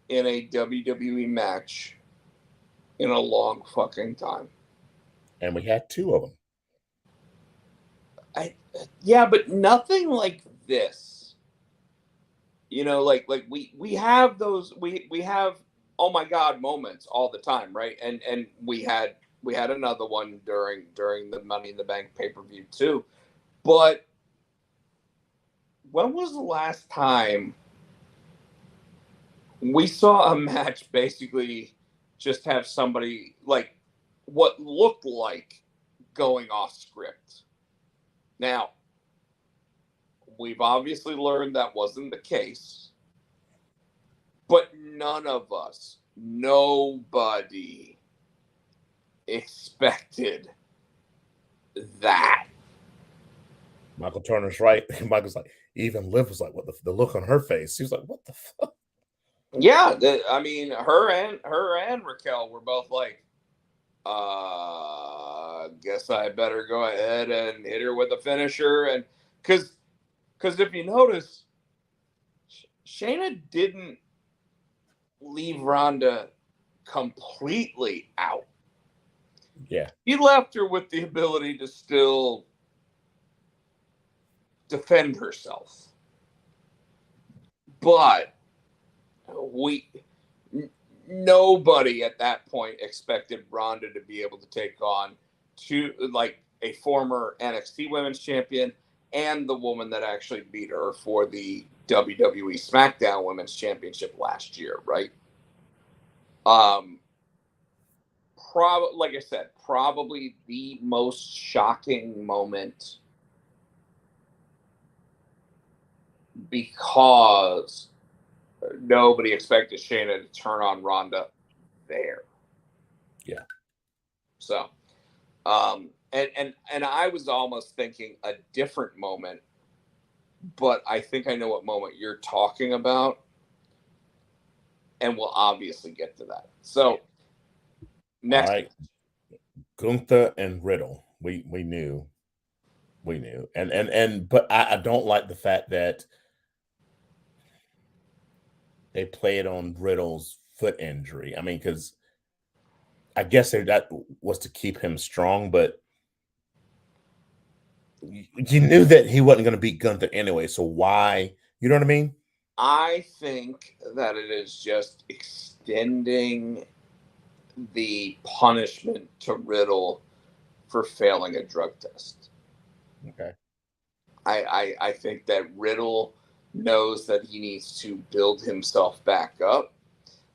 in a WWE match in a long fucking time.
And we had 2 of them.
Yeah, but nothing like this. Like we have those we have oh my god moments all the time, right? And we had another one during the Money in the Bank pay-per-view too. But when was the last time we saw a match basically just have somebody like what looked like going off script. Now, we've obviously learned that wasn't the case, but none of us, nobody expected that.
Michael Turner's right. Michael's like, even Liv was like, what the look on her face? She was like, what the fuck?
Yeah, I mean, her and Raquel were both like, guess I better go ahead and hit her with a finisher, and because if you notice, Shayna didn't leave Ronda completely out.
Yeah.
He left her with the ability to still defend herself. But nobody at that point expected Ronda to be able to take on a former NXT Women's Champion and the woman that actually beat her for the WWE SmackDown Women's Championship last year, right? Like I said, probably the most shocking moment because nobody expected Shayna to turn on Ronda there.
Yeah.
So, and I was almost thinking a different moment, but I think I know what moment you're talking about, and we'll obviously get to that. So, next,
all right, Gunther and Riddle. We knew, and but I don't like the fact that they played on Riddle's foot injury. I mean, because I guess that was to keep him strong, but you knew that he wasn't going to beat Gunther anyway. So why? You know what I mean?
I think that it is just extending the punishment to Riddle for failing a drug test.
Okay.
I think that Riddle knows that he needs to build himself back up.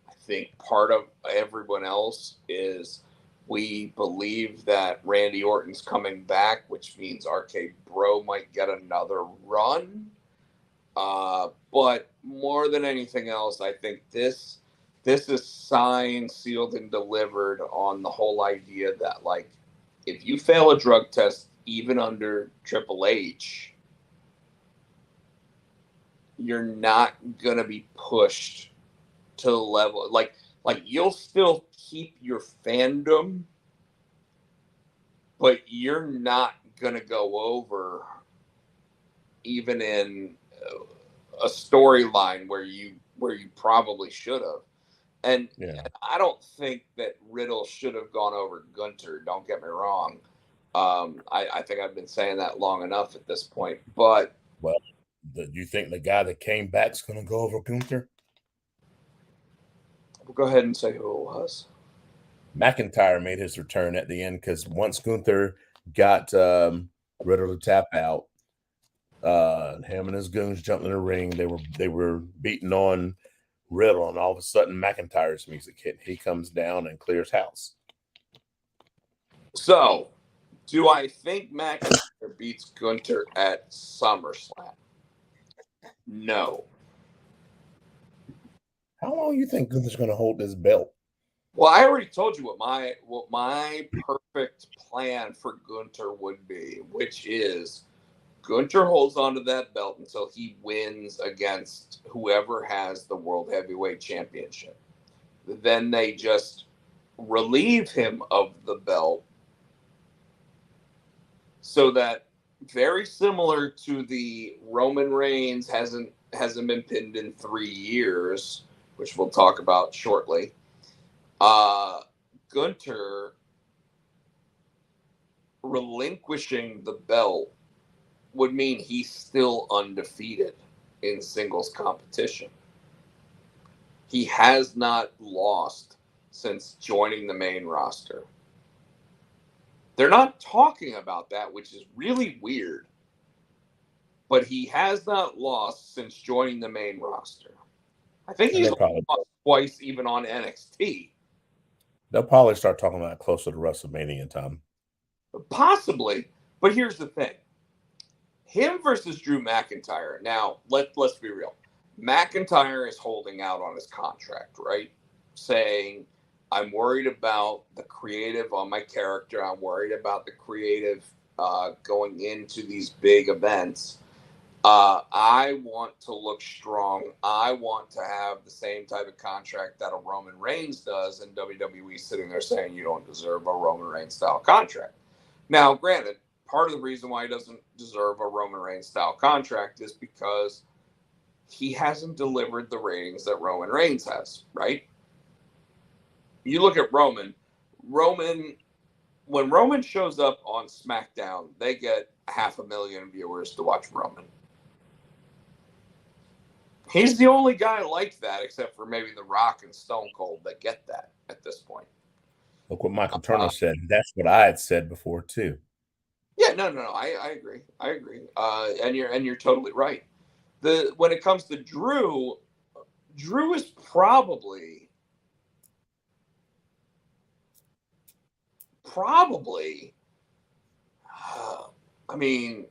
I think part of everyone else is we believe that Randy Orton's coming back, which means RK Bro might get another run. But more than anything else, I think this is signed, sealed, and delivered on the whole idea that, like, if you fail a drug test, even under Triple H, you're not gonna be pushed to the level like you'll still keep your fandom, but you're not gonna go over even in a storyline where you probably should have. And I don't think that Riddle should have gone over Gunther. Don't get me wrong. I think I've been saying that long enough at this point. But
well, do you think the guy that came back is going to go over Gunther?
We'll go ahead and say who it was.
McIntyre made his return at the end because once Gunther got Riddle to tap out, him and his goons jumped in the ring. They were beating on Riddle, and all of a sudden McIntyre's music hit. He comes down and clears house.
So, do I think McIntyre beats Gunther at SummerSlam? No.
How long do you think Gunther's going to hold this belt?
Well, I already told you what my perfect plan for Gunther would be, which is Gunther holds onto that belt until he wins against whoever has the World Heavyweight Championship. Then they just relieve him of the belt so that, very similar to the Roman Reigns hasn't been pinned in 3 years, which we'll talk about shortly. Gunther relinquishing the belt would mean he's still undefeated in singles competition. He has not lost since joining the main roster. They're not talking about that, which is really weird. But he has not lost since joining the main roster. I think
And
he's
they probably
lost twice even on NXT.
they'll probably start talking about it closer to WrestleMania time.
Possibly. But here's the thing. Him versus Drew McIntyre. Now, let's be real. McIntyre is holding out on his contract, right? Saying, I'm worried about the creative on my character. I'm worried about the creative going into these big events. I want to look strong. I want to have the same type of contract that a Roman Reigns does, and WWE sitting there saying you don't deserve a Roman Reigns style contract. Now, granted, part of the reason why he doesn't deserve a Roman Reigns style contract is because he hasn't delivered the ratings that Roman Reigns has, right? You look at Roman, when Roman shows up on SmackDown, they get 500,000 viewers to watch Roman. He's the only guy like that, except for maybe The Rock and Stone Cold, that get that at this point.
Look what Michael Turner said. That's what I had said before too.
Yeah, no. I agree. And you're totally right. When it comes to Drew is probably. I mean,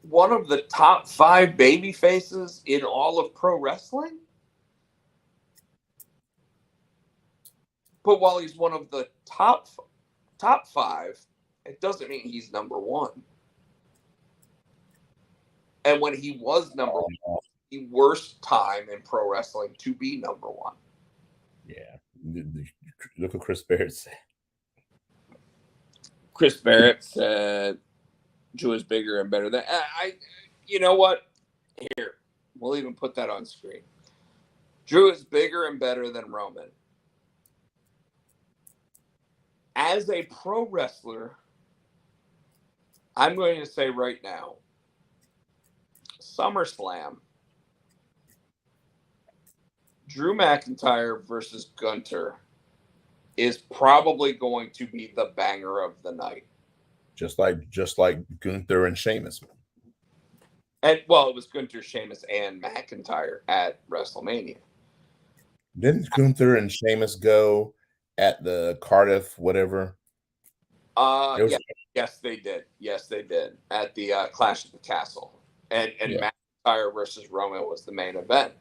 one of the top 5 baby faces in all of pro wrestling. But while he's one of the top 5, it doesn't mean he's number 1. And when he was number 1, the worst time in pro wrestling to be number 1.
Yeah. Look what Chris Barrett said.
Chris Barrett said Drew is bigger and better than you know what? Here, we'll even put that on screen. Drew is bigger and better than Roman. As a pro wrestler, I'm going to say right now, SummerSlam, Drew McIntyre versus Gunther is probably going to be the banger of the night.
Just like Gunther and Sheamus.
And well, it was Gunther, Sheamus, and McIntyre at WrestleMania.
Didn't Gunther and Sheamus go at the Cardiff whatever?
Yes, they did. At the Clash at the Castle, and McIntyre versus Roman was the main event.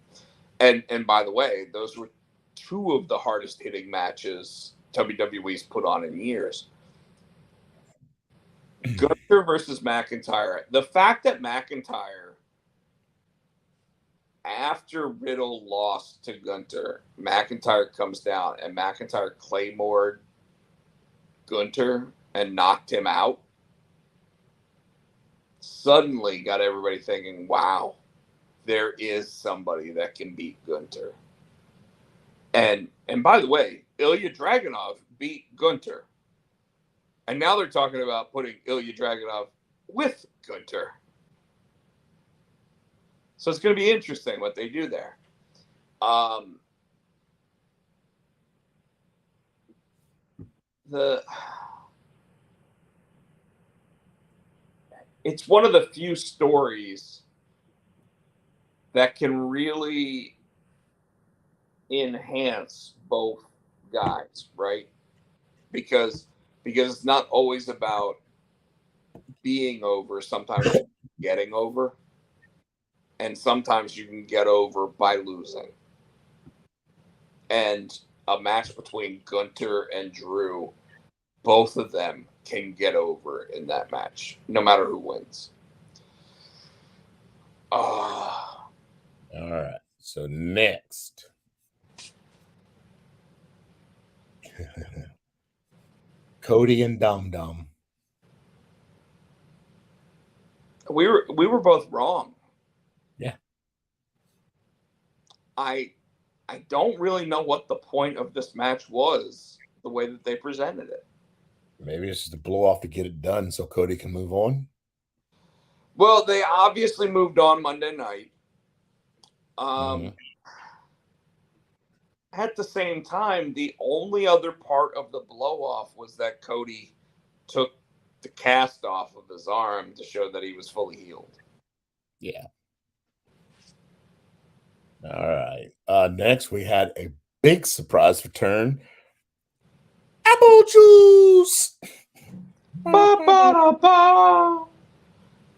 And by the way, those were 2 of the hardest hitting matches WWE's put on in years. Gunther versus McIntyre. The fact that McIntyre, after Riddle lost to Gunther, McIntyre comes down and McIntyre claymored Gunther and knocked him out, suddenly got everybody thinking, wow, there is somebody that can beat Gunther. And by the way, Ilya Dragunov beat Gunther. And now they're talking about putting Ilya Dragunov with Gunther. So it's going to be interesting what they do there. It's one of the few stories that can really enhance both guys, right? Because it's not always about being over. Sometimes it's getting over, and sometimes you can get over by losing. And a match between Gunther and Drew, both of them can get over in that match, no matter who wins.
All right. So next. Cody and Dum Dum.
We were both wrong.
Yeah.
I don't really know what the point of this match was, the way that they presented it.
Maybe it's just a blow off to get it done so Cody can move on.
Well, they obviously moved on Monday night. At the same time, the only other part of the blow off was that Cody took the cast off of his arm to show that he was fully healed.
Yeah. All right. Next, we had a big surprise return. Apple juice.
Ba-ba-da-ba.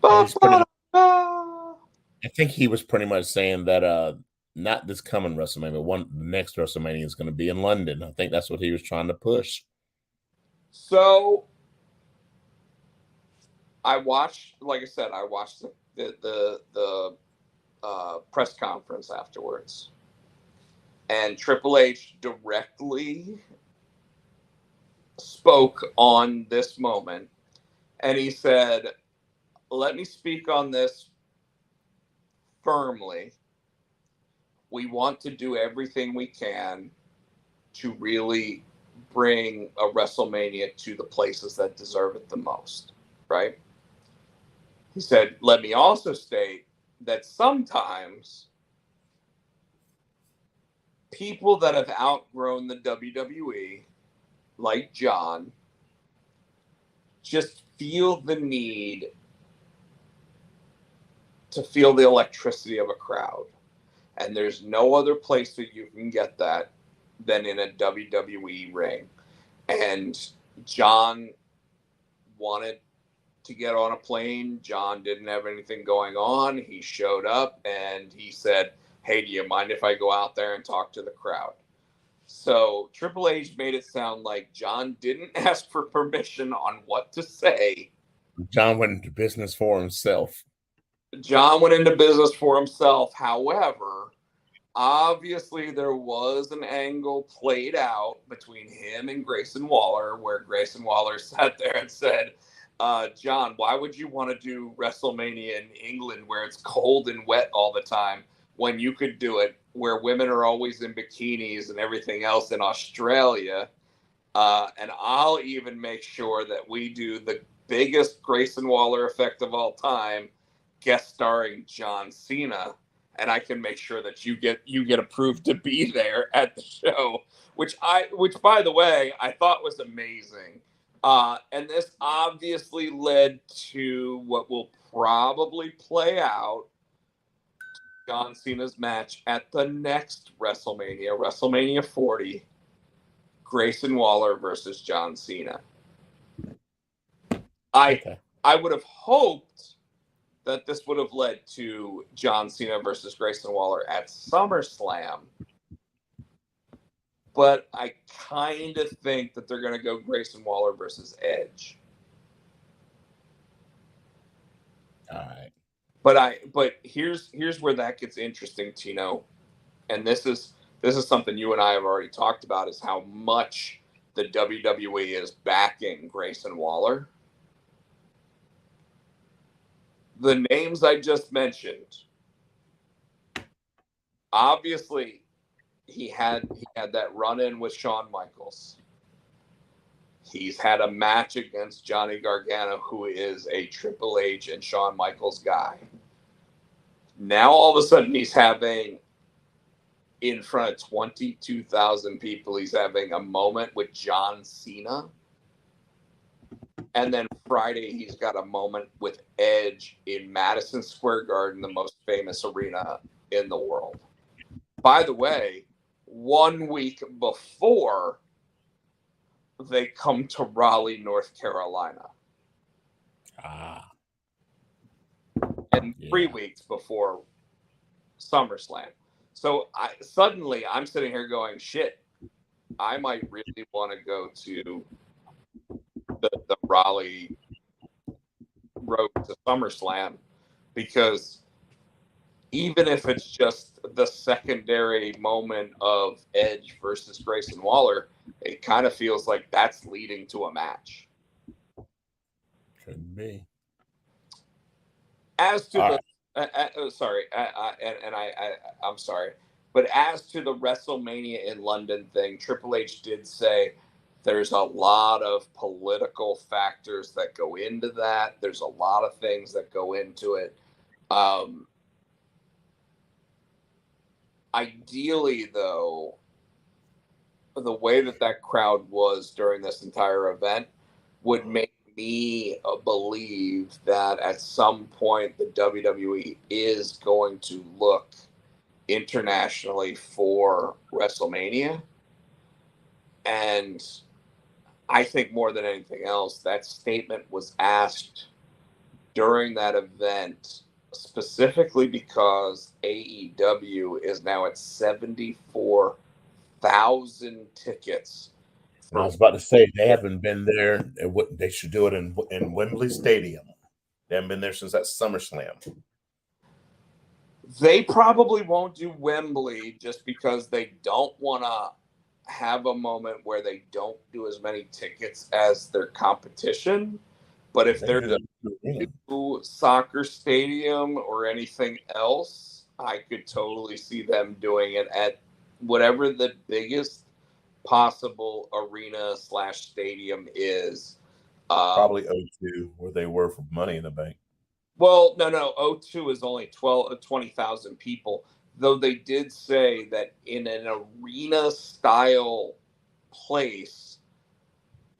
He's pretty.
Ba-ba-da-ba.
I think he was pretty much saying that not this coming WrestleMania, the next WrestleMania is going to be in London. I think that's what he was trying to push.
So I watched, like I said, I watched the press conference afterwards, and Triple H directly spoke on this moment, and he said, "Let me speak on this firmly. We want to do everything we can to really bring a WrestleMania to the places that deserve it the most, right?" He said, "Let me also state that sometimes people that have outgrown the WWE, like John, just feel the need to feel the electricity of a crowd. And there's no other place that you can get that than in a WWE ring." And John wanted to get on a plane. John didn't have anything going on. He showed up and he said, "Hey, do you mind if I go out there and talk to the crowd?" So Triple H made it sound like John didn't ask for permission on what to say.
John went into business for himself.
John went into business for himself. However, obviously there was an angle played out between him and Grayson Waller where Grayson Waller sat there and said, "John, why would you want to do WrestleMania in England where it's cold and wet all the time when you could do it where women are always in bikinis and everything else in Australia? And I'll even make sure that we do the biggest Grayson Waller effect of all time, guest starring John Cena, and I can make sure that you get approved to be there at the show," which by the way I thought was amazing. And this obviously led to what will probably play out: John Cena's match at the next WrestleMania, WrestleMania 40, Grayson Waller versus John Cena.
Okay.
I would have hoped that this would have led to John Cena versus Grayson Waller at SummerSlam, but I kind of think that they're going to go Grayson Waller versus Edge.
All right.
But here's where that gets interesting, Tino, and this is something you and I have already talked about: is how much the WWE is backing Grayson Waller. The names I just mentioned, obviously, he had that run in with Shawn Michaels. He's had a match against Johnny Gargano, who is a Triple H and Shawn Michaels guy. Now all of a sudden he's having, in front of 22,000 people, he's having a moment with John Cena. And then Friday he's got a moment with Edge in Madison Square Garden, the most famous arena in the world. By the way, 1 week before they come to Raleigh, North Carolina. And 3 weeks before SummerSlam. So I'm sitting here going, shit, I might really want to go to the Raleigh road to SummerSlam, because even if it's just the secondary moment of Edge versus Grayson Waller, it kind of feels like that's leading to a match.
Could be.
As to I'm sorry, but as to the WrestleMania in London thing, Triple H did say there's a lot of political factors that go into that. There's a lot of things that go into it. Ideally, though, the way that crowd was during this entire event would make me believe that at some point the WWE is going to look internationally for WrestleMania. And I think more than anything else, that statement was asked during that event specifically because AEW is now at 74,000 tickets.
I was about to say they haven't been there. They should do it in Wembley Stadium. They haven't been there since that SummerSlam.
They probably won't do Wembley just because they don't want to have a moment where they don't do as many tickets as their competition. But if they're
do
new soccer stadium or anything else, I could totally see them doing it at whatever the biggest possible arena / stadium is.
Probably O2, where they were for Money in the Bank.
Well, no. O2 is only 20,000 people, though they did say that in an arena-style place,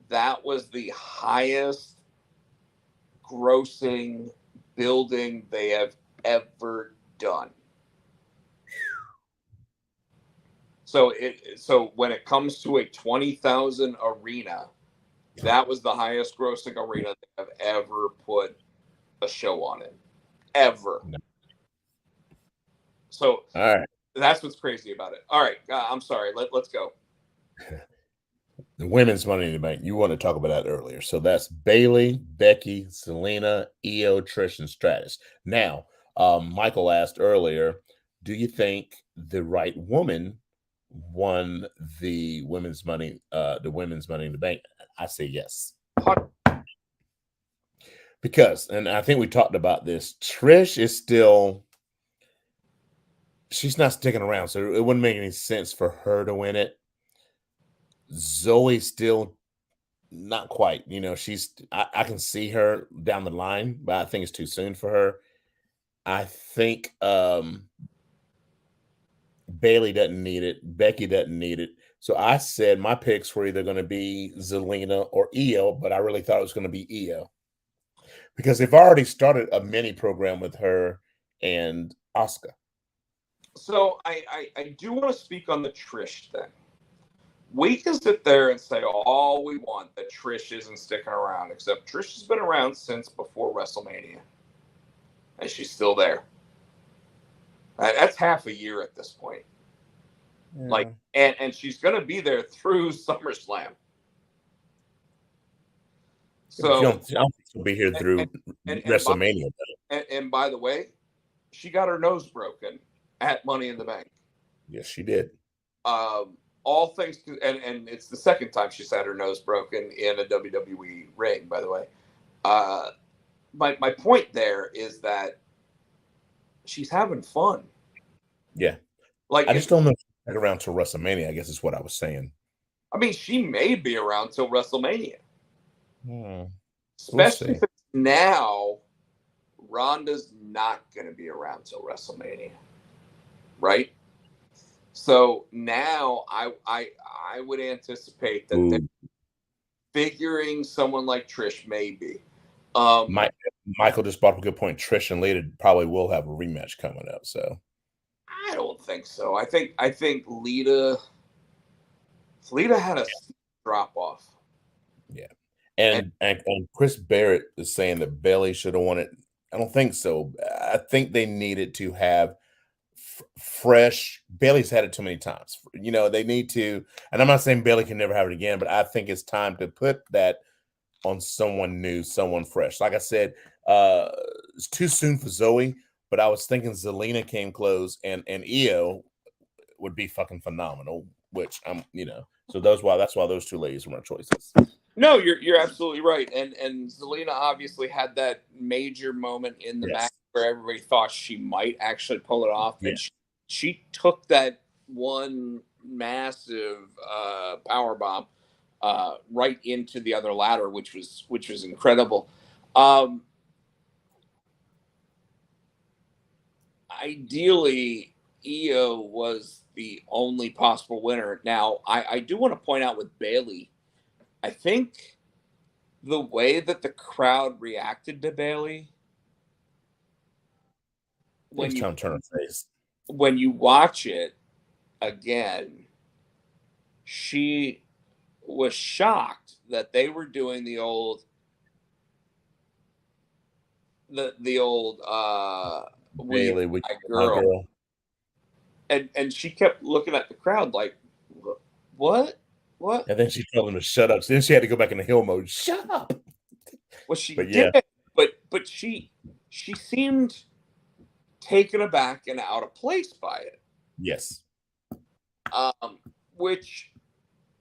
that was the highest grossing building they have ever done. So when it comes to a 20,000 arena, that was the highest grossing arena they have ever put a show on it. Ever.
No.
So
all right,
that's what's crazy about it. All right, I'm sorry. Let's go.
The women's Money in the Bank. You want to talk about that earlier. So that's Bayley, Becky, Selena, Io, Trish, and Stratus. Now, Michael asked earlier, do you think the right woman won the women's money in the bank? I say yes. Because, and I think we talked about this, Trish is still, she's not sticking around, so it wouldn't make any sense for her to win it. Zoe still not quite, I can see her down the line, but I think it's too soon for her. I think Bayley doesn't need it. Becky doesn't need it. So I said my picks were either going to be Zelina or Io, but I really thought it was going to be Io because they've already started a mini program with her and Asuka.
So I do want to speak on the Trish thing. We can sit there and say all we want that Trish isn't sticking around, except Trish has been around since before WrestleMania, and she's still there. That's half a year at this point. Yeah. And she's going to be there through SummerSlam. So
I don't think she'll be here through WrestleMania.
And by the way, she got her nose broken at Money in the Bank.
Yes, she did.
All things, and it's the second time she's had her nose broken in a WWE ring, by the way. My point there is that she's having fun.
Yeah. I just don't know if she's around till WrestleMania, I guess is what I was saying.
I mean, she may be around till WrestleMania. Especially since now Ronda's not going to be around till WrestleMania. Right? So now I would anticipate that they're figuring someone like Trish maybe.
Michael just brought up a good point. Trish and Lita probably will have a rematch coming up. So
I don't think so. I think Lita had a drop off.
Yeah, and Chris Barrett is saying that Bayley should have won it. I don't think so. I think they needed to have fresh. Bayley's had it too many times. They need to, and I'm not saying Bayley can never have it again, but I think it's time to put that on someone new, someone fresh. Like I said, it's too soon for Zoe, but I was thinking Zelina came close, and Io would be fucking phenomenal. Which so that's why those two ladies were my choices.
No, you're absolutely right, and Zelina obviously had that major moment in the match where everybody thought she might actually pull it off, and she took that one massive power bomb right into the other ladder, which was incredible. Ideally, Io was the only possible winner. Now, I do want to point out with Bayley, I think the way that the crowd reacted to Bayley
when you turn her face,
when you watch it again, she was shocked that they were doing the old we
Bailey, we
my
my
girl,
girl.
and she kept looking at the crowd like, what?
And then she told him to shut up. So then she had to go back into hill mode. Shut up.
Well, she
But
did,
yeah,
but she seemed taken aback and out of place by it,
yes.
which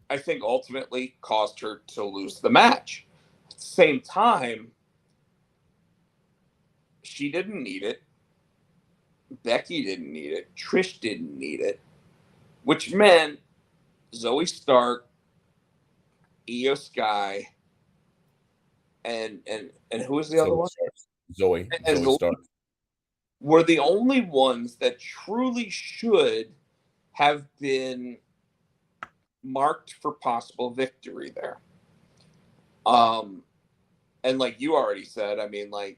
I think ultimately caused her to lose the match. At the same time, she didn't need it. Becky didn't need it. Trish didn't need it, which meant Zoe Stark, Io Sky, and who was the other
Zoe
one?
Stark. Zoe
And
Stark.
were the only ones that truly should have been marked for possible victory there. And like you already said, I mean, like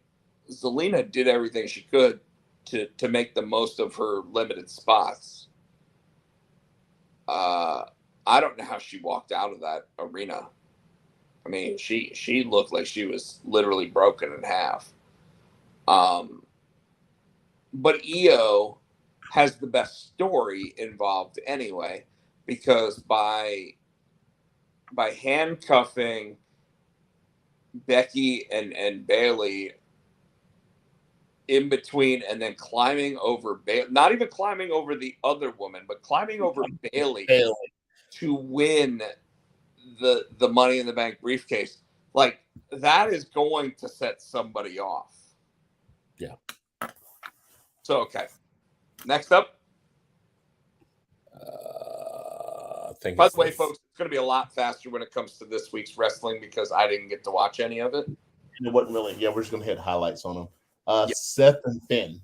Zelina did everything she could to make the most of her limited spots. I don't know how she walked out of that arena. I mean, she looked like she was literally broken in half. But Io has the best story involved anyway, because by handcuffing Becky and Bailey in between, and then climbing over not even climbing over the other woman, but climbing over Bailey to win the Money in the Bank briefcase. Like, that is going to set somebody off.
Yeah.
So, okay. Next up.
I think
By the way, folks, it's going to be a lot faster when it comes to this week's wrestling because I didn't get to watch any of it.
It wasn't really. Yeah, we're just gonna hit highlights on them.
Yeah.
Seth and Finn.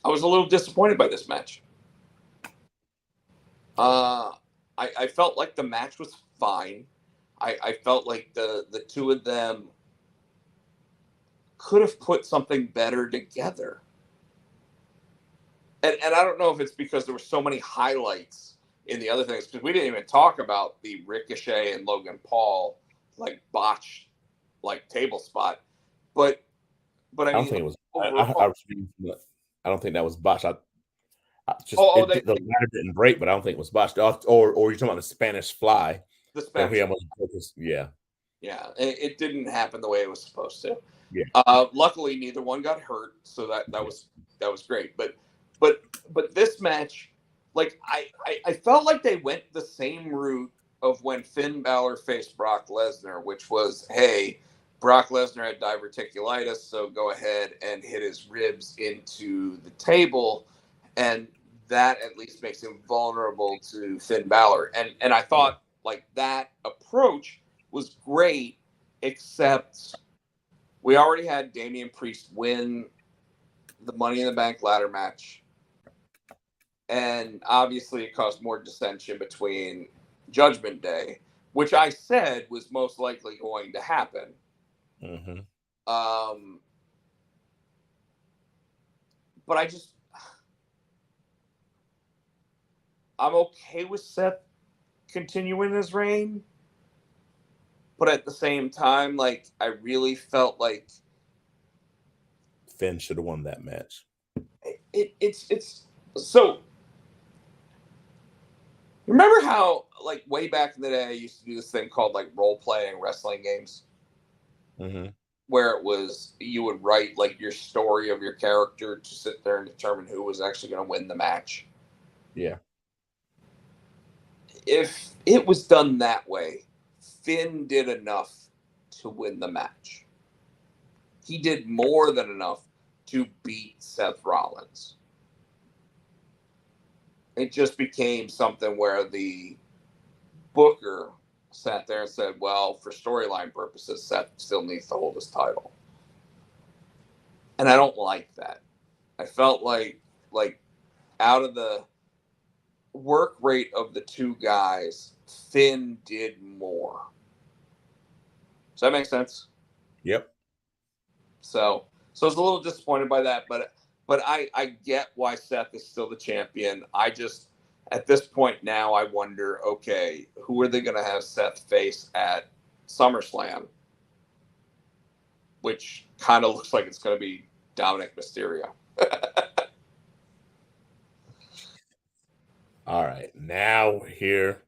I was a little disappointed by this match. I felt like the match was fine. I felt like the two of them could have put something better together. And I don't know if it's because there were so many highlights in the other things, because we didn't even talk about the Ricochet and Logan Paul like botched like table spot. But I
don't
mean,
think it was.
overall,
I don't think that was botched. The ladder didn't break, but I don't think it was botched. Or you're talking about the Spanish Fly.
the Spanish,
yeah,
it didn't happen the way it was supposed to.
Yeah.
Luckily, neither one got hurt, so that was great. But this match, like I felt like they went the same route of when Finn Balor faced Brock Lesnar, which was, hey, Brock Lesnar had diverticulitis, so go ahead and hit his ribs into the table, and that at least makes him vulnerable to Finn Balor. And I thought like that approach was great, except we already had Damian Priest win the Money in the Bank ladder match. And obviously it caused more dissension between Judgment Day, which I said was most likely going to happen.
Mm-hmm.
But I'm okay with Seth continuing his reign. But at the same time, like, I really felt like
Finn should have won that match.
It's so. Remember how, like, way back in the day, I used to do this thing called like role playing wrestling games,
Mm-hmm.
where it was you would write like your story of your character to sit there and determine who was actually going to win the match.
Yeah.
If it was done that way, Finn did enough to win the match. He did more than enough to beat Seth Rollins. It just became something where the booker sat there and said, well, for storyline purposes, Seth still needs to hold his title. And I don't like that. I felt like out of the work rate of the two guys, Finn did more. Does that make sense?
Yep.
So I was a little disappointed by that, but But I get why Seth is still the champion. I just, at this point now, I wonder, okay, who are they going to have Seth face at SummerSlam? Which kind of looks like it's going to be Dominic Mysterio.
All right, now here,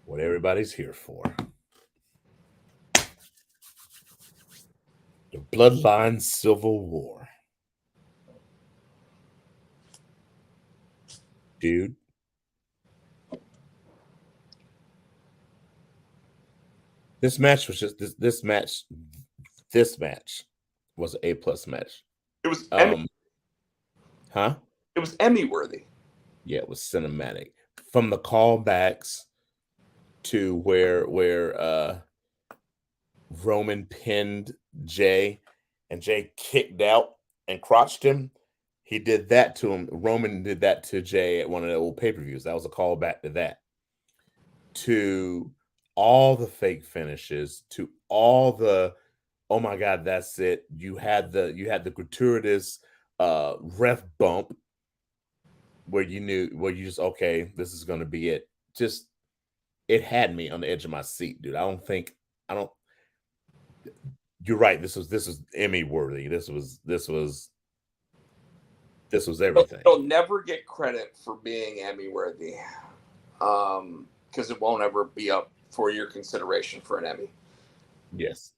what everybody's here for. The Bloodline Civil War. Dude. This match was just this match was an A+ match.
It was Emmy,
huh?
it was Emmy worthy.
Yeah, it was cinematic. From the callbacks to where Roman pinned Jay and Jay kicked out and crotched him. He did that to him. Roman did that to Jay at one of the old pay-per-views. That was a callback to that. To all the fake finishes, to all the, oh my God, that's it. You had the gratuitous ref bump where you just, okay, this is gonna be it. Just, it had me on the edge of my seat, dude. You're right. This was Emmy worthy. This was everything.
It'll never get credit for being Emmy worthy, because it won't ever be up for your consideration for an Emmy.
Yes.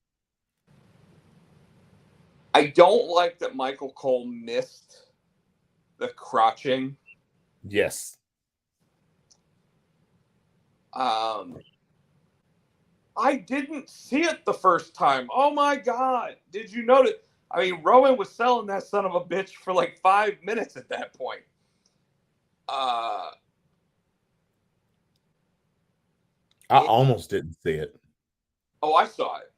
I don't like that Michael Cole missed the crotching.
Yes.
I didn't see it the first time. Oh my God. Did you notice? I mean, Rowan was selling that son of a bitch for like 5 minutes at that point.
I almost didn't see it.
Oh, I saw it.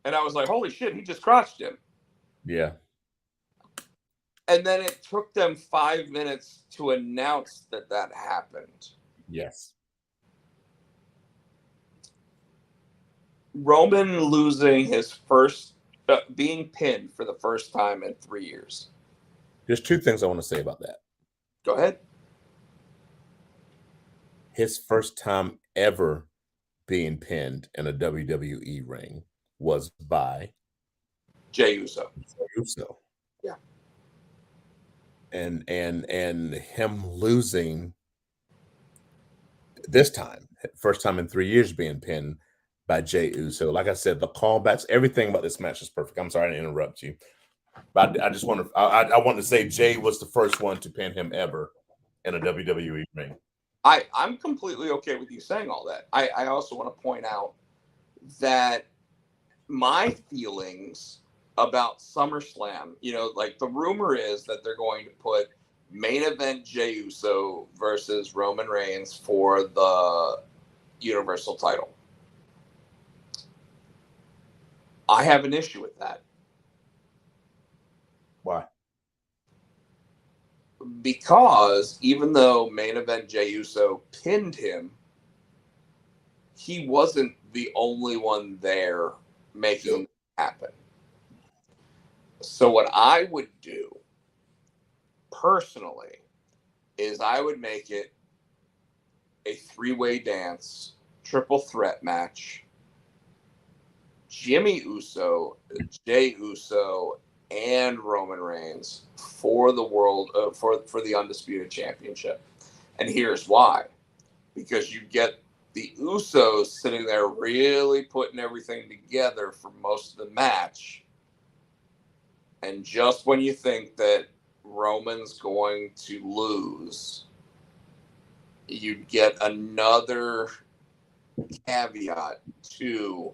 And I was like, holy shit, he just crotched him.
Yeah.
And then it took them 5 minutes to announce that happened.
Yes.
Roman losing his first, being pinned for the first time in 3 years.
There's two things I want to say about that.
Go ahead.
His first time ever being pinned in a WWE ring was by
Jey Uso.
Yeah. And him losing this time, first time in 3 years being pinned by Jey Uso. Like I said, the callbacks, everything about this match is perfect. I'm sorry to interrupt you, but I just want to I want to say Jey was the first one to pin him ever in a WWE ring.
I'm completely okay with you saying all that. I also want to point out that my feelings about SummerSlam, like the rumor is that they're going to put main event Jey Uso versus Roman Reigns for the Universal title. I have an issue with that.
Why?
Because even though main event Jey Uso pinned him, he wasn't the only one there making it happen. So what I would do personally is I would make it a 3-way dance, triple threat match. Jimmy Uso, Jey Uso, and Roman Reigns for the world for the Undisputed Championship. And here's why. Because you get the Usos sitting there really putting everything together for most of the match. And just when you think that Roman's going to lose, you get another caveat to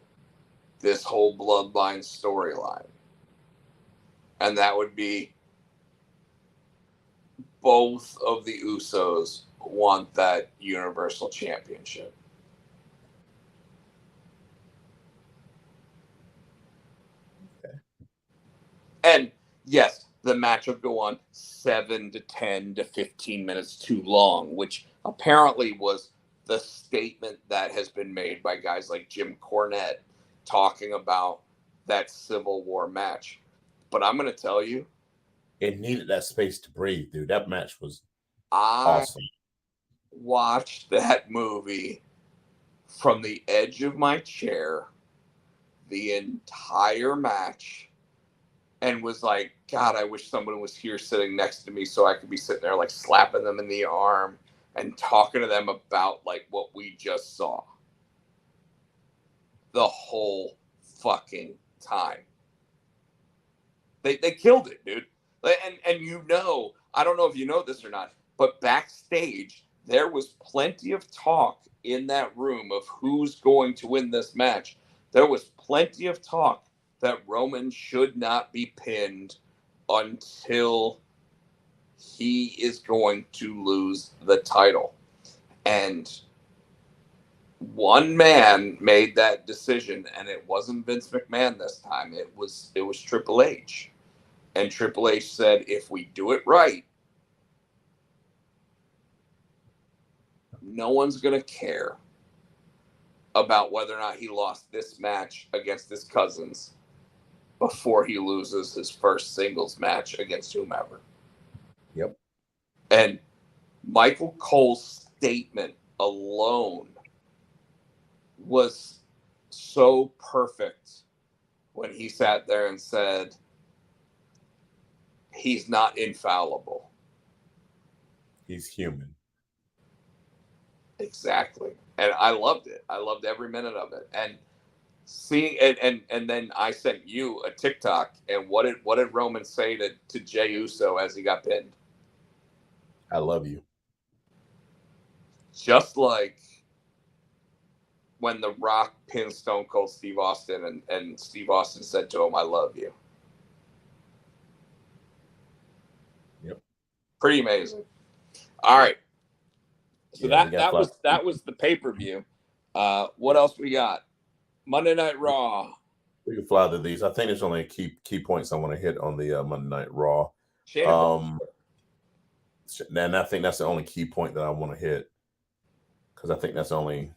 this whole bloodline storyline. And that would be both of the Usos want that Universal Championship.
Okay.
And yes, the match would go on 7 to 10 to 15 minutes too long, which apparently was the statement that has been made by guys like Jim Cornette talking about that Civil War match. But I'm going to tell you,
It needed that space to breathe, dude. That match was
I
awesome.
watched that movie from the edge of my chair the entire match and was like, God, I wish someone was here sitting next to me so I could be sitting there like slapping them in the arm and talking to them about like what we just saw the whole fucking time. They killed it, dude. And you know, I don't know if you know this or not, but backstage there was plenty of talk in that room of who's going to win this match. There was plenty of talk that Roman should not be pinned until he is going to lose the title. And one man made that decision, and it wasn't Vince McMahon this time. It was Triple H. And Triple H said, if we do it right, no one's going to care about whether or not he lost this match against his cousins before he loses his first singles match against whomever.
Yep.
And Michael Cole's statement alone was so perfect when he sat there and said, he's not infallible.
He's human.
Exactly. And I loved it. I loved every minute of it. And seeing and then I sent you a TikTok, and what did Roman say to Jey Uso as he got pinned?
I love you.
Just like when The Rock pinned Stone Cold Steve Austin and Steve Austin said to him, I love you.
Yep.
Pretty amazing. All right. So
Yeah,
that was the pay-per-view. What else we got? Monday Night Raw.
We can fly through these. I think there's only key points I want to hit on the Monday Night Raw. And I think that's the only key point that I want to hit, because I think that's the only.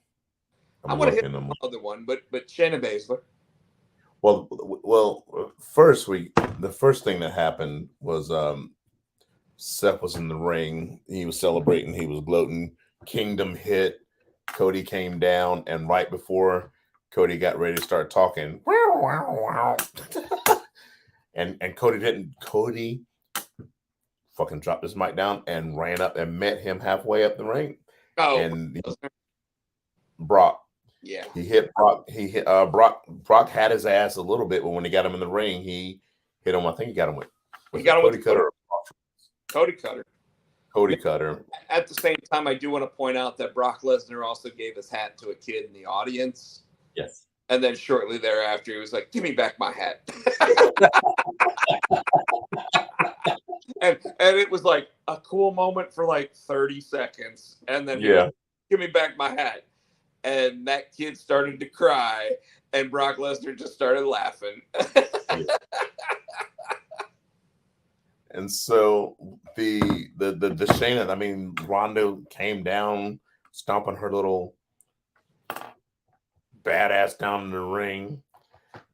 I want to hit another one, but Shayna Baszler.
Well, the first thing that happened was Seth was in the ring. He was celebrating. He was gloating. Kingdom hit. Cody came down, and right before Cody got ready to start talking, and Cody fucking dropped his mic down and ran up and met him halfway up the ring.
Oh,
and Brock.
Yeah.
He hit Brock. Brock had his ass a little bit, but when he got him in the ring, he hit him. I think he got him with
Cody Cutter. Cody Cutter. At the same time, I do want to point out that Brock Lesnar also gave his hat to a kid in the audience.
Yes.
And then shortly thereafter, he was like, give me back my hat. and it was like a cool moment for like 30 seconds. And then, give me back my hat. And that kid started to cry, and Brock Lesnar just started laughing.
And so the Shayna, I mean, Ronda came down, stomping her little badass down in the ring.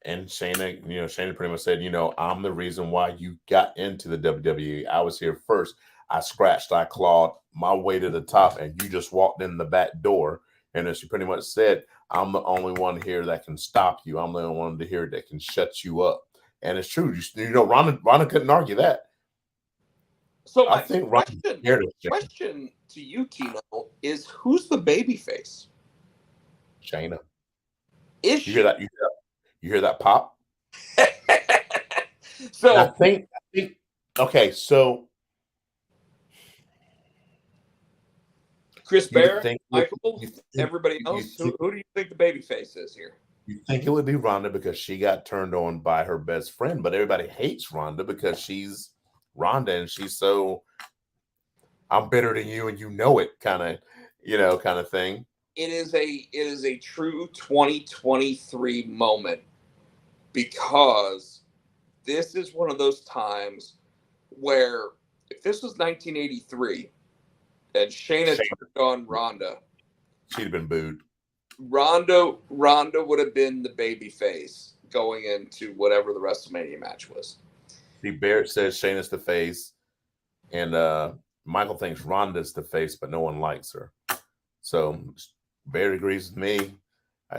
And Shayna pretty much said, I'm the reason why you got into the WWE. I was here first. I scratched, I clawed my way to the top, and you just walked in the back door. And as she pretty much said, I'm the only one here that can stop you. I'm the only one here that can shut you up. And it's true. Ronda couldn't argue that.
So I think question to you, Tino, is who's the baby face?
Shayna.
Is she?
You hear that pop?
So
I think okay, so
Chris Bear, Michael, everybody else. Who do you think the baby face is here?
You think it would be Ronda because she got turned on by her best friend, but everybody hates Ronda because she's Ronda and she's so I'm better than you and you know it kind of thing.
It is a true 2023 moment, because this is one of those times where if this was 1983 and Shayna turned on Ronda,
she'd have been booed.
Ronda would have been the baby face going into whatever the WrestleMania match was.
See, Barrett says Shayna's the face, and Michael thinks Ronda's the face, but no one likes her. So Barrett agrees with me.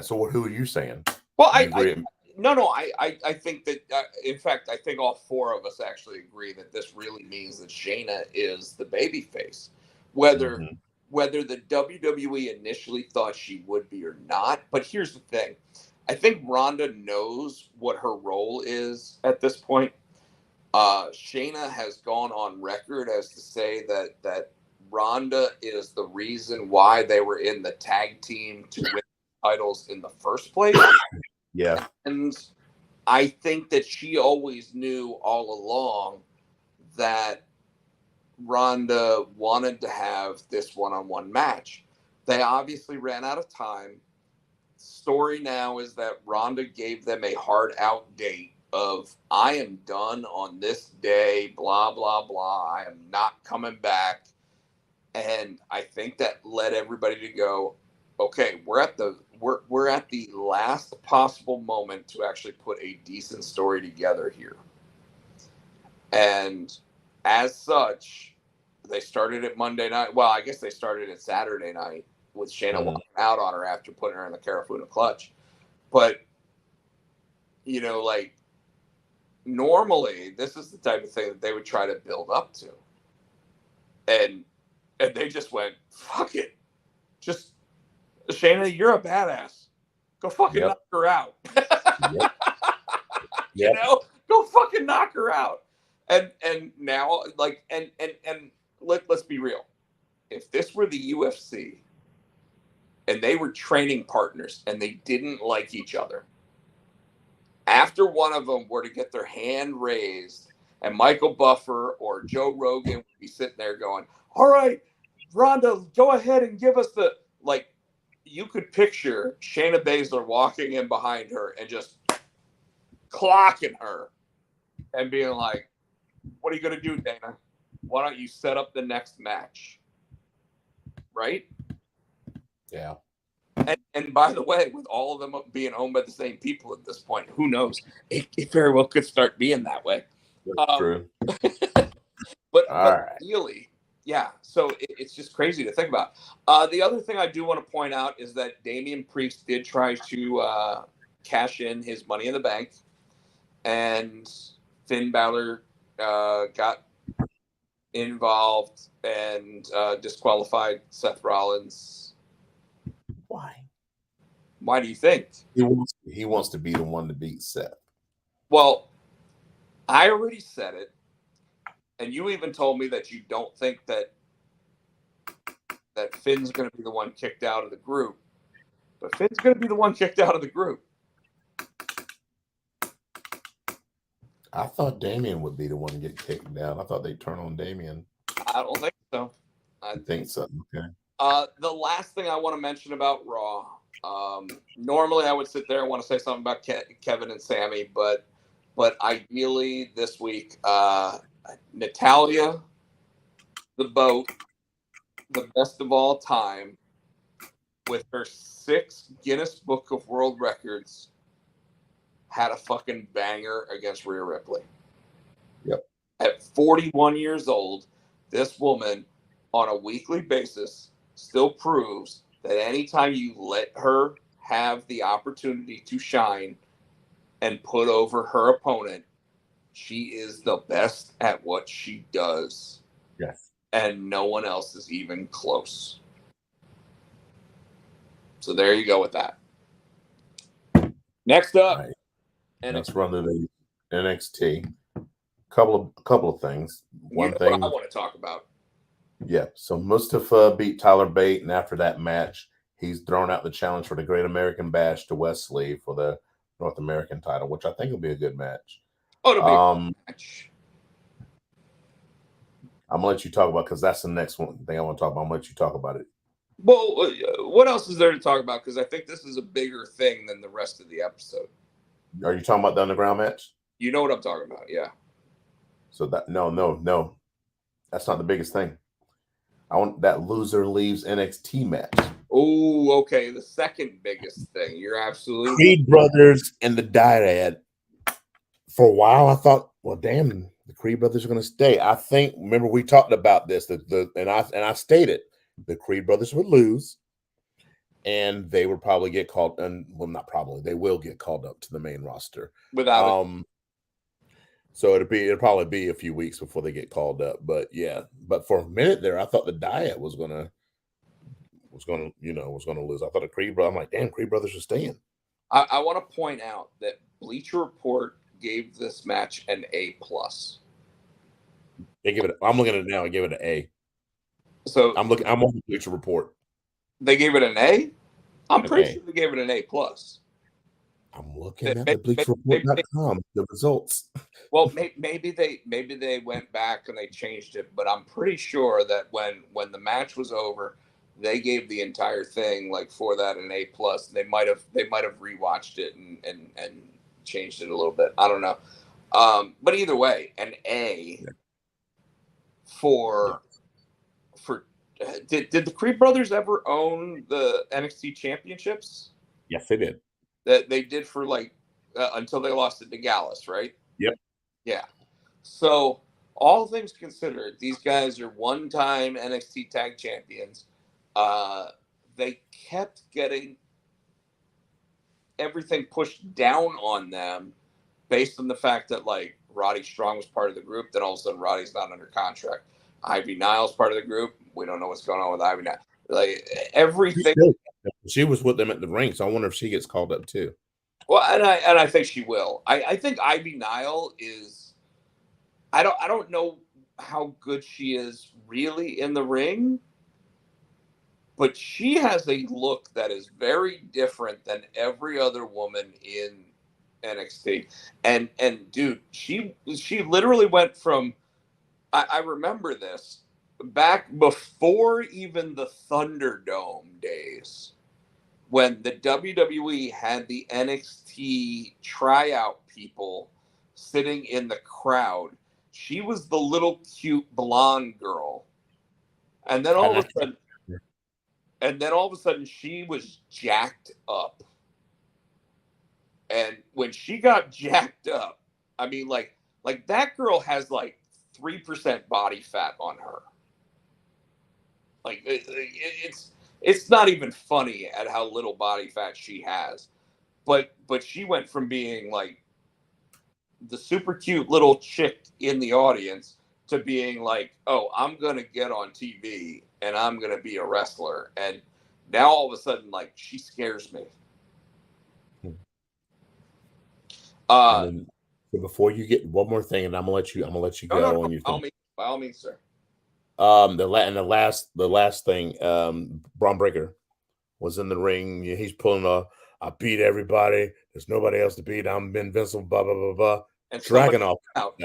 So who are you saying?
Well,
You agree?
I think that, in fact, I think all four of us actually agree that this really means that Shayna is the baby face. Whether the WWE initially thought she would be or not. But here's the thing. I think Ronda knows what her role is at this point. Shayna has gone on record as to say that Ronda is the reason why they were in the tag team to win titles in the first place.
Yeah.
And I think that she always knew all along that Ronda wanted to have this one-on-one match. They obviously ran out of time. Story now is that Ronda gave them a hard out date of, I am done on this day, blah, blah, blah. I am not coming back. And I think that led everybody to go, okay, we're at the last possible moment to actually put a decent story together here. And as such, they started it Monday night. Well, I guess they started it Saturday night with Shayna walking out on her after putting her in the Carafuna clutch. But, you know, like, normally this is the type of thing that they would try to build up to. And they just went, fuck it. Just, Shayna, you're a badass. Go fucking knock her out. You know? Go fucking knock her out. And now, like, and let's be real. If this were the UFC and they were training partners and they didn't like each other, after one of them were to get their hand raised and Michael Buffer or Joe Rogan would be sitting there going, all right, Ronda, go ahead and give us the, like, you could picture Shayna Baszler walking in behind her and just clocking her and being like, what are you going to do, Dana? Why don't you set up the next match? Right?
Yeah.
And by the way, with all of them being owned by the same people at this point, who knows? It very well could start being that way.
True.
But ideally, yeah. So it's just crazy to think about. The other thing I do want to point out is that Damian Priest did try to cash in his Money in the Bank, and Finn Balor got involved and disqualified Seth Rollins. Why do you think?
He wants to be the one to beat Seth.
Well, I already said it, and you even told me that you don't think that Finn's going to be the one kicked out of the group. But Finn's going to be the one kicked out of the group.
I thought Damian would be the one to get kicked down. I thought they'd turn on Damian.
I don't think so.
I think so. Okay.
The last thing I want to mention about Raw. Normally I would sit there and want to say something about Kevin and Sammy, but ideally this week, Natalia, the Boat, the best of all time, with her 6 Guinness Book of World Records, had a fucking banger against Rhea Ripley.
Yep.
At 41 years old, this woman, on a weekly basis, still proves that anytime you let her have the opportunity to shine and put over her opponent, she is the best at what she does.
Yes.
And no one else is even close. So there you go with that. Next up.
Right. Let's run to the NXT. Couple of things. One thing
what I want to talk about.
Yeah. So Mustafa beat Tyler Bate, and after that match, he's thrown out the challenge for the Great American Bash to Wesley for the North American title, which I think will be a good match.
Oh, it'll be a good match.
I'm gonna let you talk about, because that's the next one thing I want to talk about. I'm gonna let you talk about it.
Well, what else is there to talk about? Because I think this is a bigger thing than the rest of the episode.
Are you talking about the underground match?
You know what I'm talking about, yeah.
So that no, that's not the biggest thing. I want that loser leaves NXT match.
Oh, okay. The second biggest thing. You're absolutely
Creed brothers and the Dyad. For a while, I thought Well, damn, the Creed brothers are going to stay. I think. Remember, we talked about this. And I stated the Creed brothers would lose, and they would probably get called. And well, not probably. They will get called up to the main roster.
Without it.
So it'll probably be a few weeks before they get called up. But yeah, but for a minute there, I thought the Diet was gonna lose. I thought the Creed brother. I'm like, damn, Creed brothers are staying.
I want to point out that Bleacher Report gave this match an A+.
They give it. I'm looking at it now. I give it an A.
So
I'm on the Bleacher Report.
They gave it an A. I'm pretty sure they gave it an A+.
I'm looking at the BleacherReport.com, the results.
Well, maybe they went back and they changed it, but I'm pretty sure that when the match was over, they gave the entire thing like for that an A+. They might have rewatched it and changed it a little bit. I don't know. But either way, an A for did the Creed brothers ever own the NXT championships?
Yes, they did.
That they did for like until they lost it to Gallus, right?
Yep.
Yeah. So all things considered, these guys are one-time NXT tag champions. They kept getting everything pushed down on them based on the fact that like Roddy Strong was part of the group. Then all of a sudden Roddy's not under contract. Ivy Niles part of the group. We don't know what's going on with Ivy Niles. Like everything.
She was with them at the ring, so I wonder if she gets called up too.
Well, and I think she will. I think Ivy Nile is. I don't know how good she is really in the ring, but she has a look that is very different than every other woman in NXT. And dude, she literally went from. I remember this back before even the Thunderdome days, when the WWE had the NXT tryout people sitting in the crowd. She was the little cute blonde girl. And then all of a sudden she was jacked up. And when she got jacked up, I mean like that girl has like 3% body fat on her. Like it's not even funny at how little body fat she has. But she went from being like the super cute little chick in the audience to being like, oh, I'm going to get on TV and I'm going to be a wrestler. And now all of a sudden, like, she scares me.
So before you get one more thing, and I'm gonna let you go
no,
on your thing.
By all means, sir.
The last thing, Braun Breaker was in the ring. He's pulling I beat everybody. There's nobody else to beat. I'm invincible. Blah blah blah blah.
And
Dragunov out.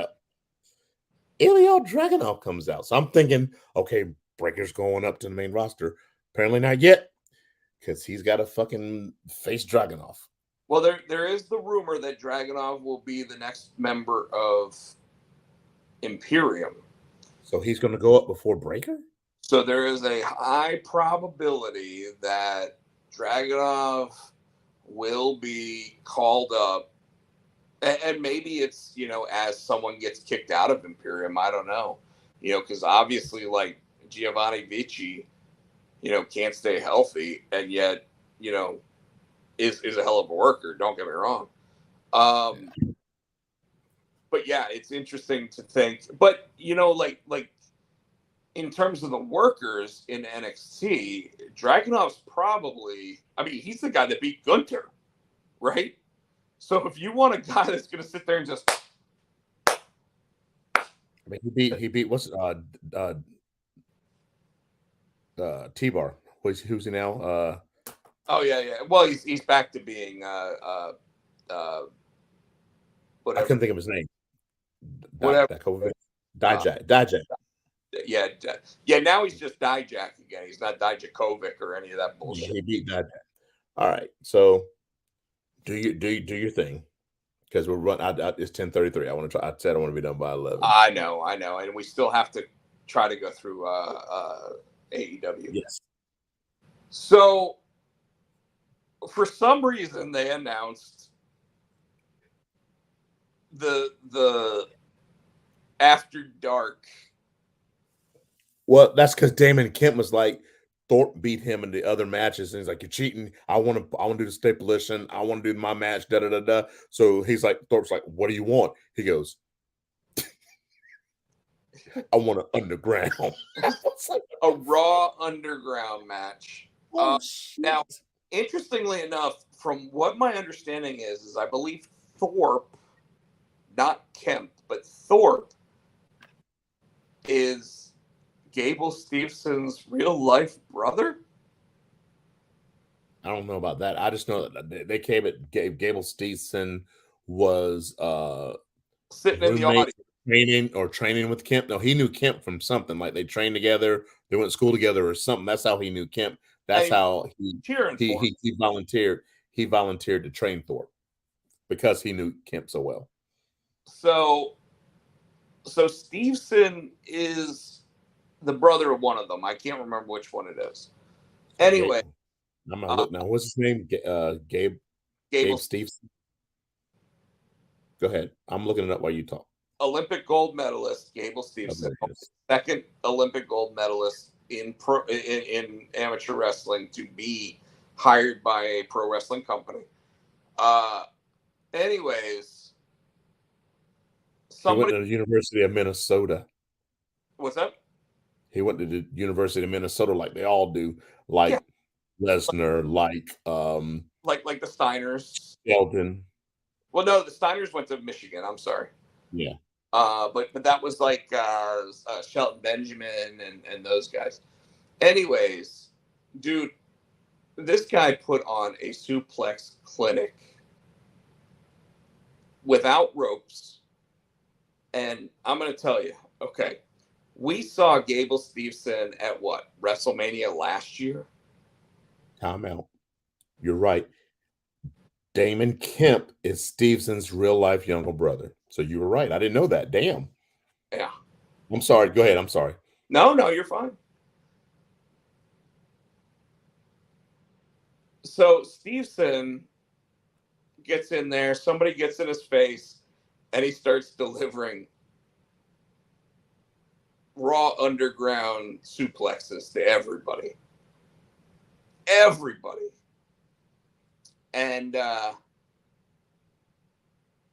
Ilya Dragunov comes out. So I'm thinking, okay, Breaker's going up to the main roster. Apparently not yet, because he's got to fucking face Dragunov.
Well, there is the rumor that Dragunov will be the next member of Imperium.
So he's going to go up before Breaker?
So there is a high probability that Dragunov will be called up. And maybe it's, as someone gets kicked out of Imperium. I don't know. Because obviously, like, Giovanni Vici, can't stay healthy. And yet, is a hell of a worker. Don't get me wrong. But yeah, it's interesting to think. But, like in terms of the workers in NXT, Dragunov's probably, he's the guy that beat Gunther, right? So if you want a guy that's going to sit there and just,
he beat what's T-Bar. Who's he now?
Oh yeah. Well, he's back to being whatever.
I couldn't think of his name.
Whatever.
Dijak.
Yeah. Now he's just Dijak again. He's not Dijakovic or any of that bullshit.
Yeah, he beat Dijak. All right, so do your thing, because we're run. It's 10:33. I want to try. I said I want to be done by 11.
I know, and we still have to try to go through AEW.
Yes.
So, for some reason, they announced the After Dark.
Well, that's because Damon Kemp was like, Thorpe beat him in the other matches, and he's like, "You're cheating. I want to do the stipulation. I want to do my match." Da da da da. So he's like, Thorpe's like, "What do you want?" He goes, "I want an underground." It's like,
A Raw Underground match.
oh shit.
Now, interestingly enough, from what my understanding is I believe Thorpe, not Kemp, but Thorpe is Gable Stevenson's real life brother.
I don't know about that. I just know that they came at Gable Stevenson was
Sitting in the
roommate
audience.
training with Kemp. No, he knew Kemp from something. Like they trained together, they went to school together or something. That's how he knew Kemp. That's how he volunteered. He volunteered to train Thorpe because he knew Kemp so well.
So Stevenson is the brother of one of them. I can't remember which one it is. Anyway,
I'm gonna look now. What's his name? Gabe Stevenson. Go ahead. I'm looking it up while you talk.
Olympic gold medalist Gable Stevenson, second Olympic gold medalist in amateur wrestling to be hired by a pro wrestling company. Anyways,
he went to the University of Minnesota.
What's that?
He went to the University of Minnesota, like they all do, like Lesnar, like
the Steiners,
Shelton.
Well, no, the Steiners went to Michigan. I'm sorry.
Yeah.
But that was like Shelton Benjamin and those guys. Anyways, dude, this guy put on a suplex clinic without ropes. And I'm going to tell you, okay, we saw Gable Stevenson at what? WrestleMania last year?
Time out. You're right. Damon Kemp is Stevenson's real life younger brother. So you were right. I didn't know that. Damn.
Yeah.
I'm sorry. Go ahead. I'm sorry.
No, you're fine. So Stevenson gets in there, somebody gets in his face, and he starts delivering Raw Underground suplexes to everybody. Everybody. And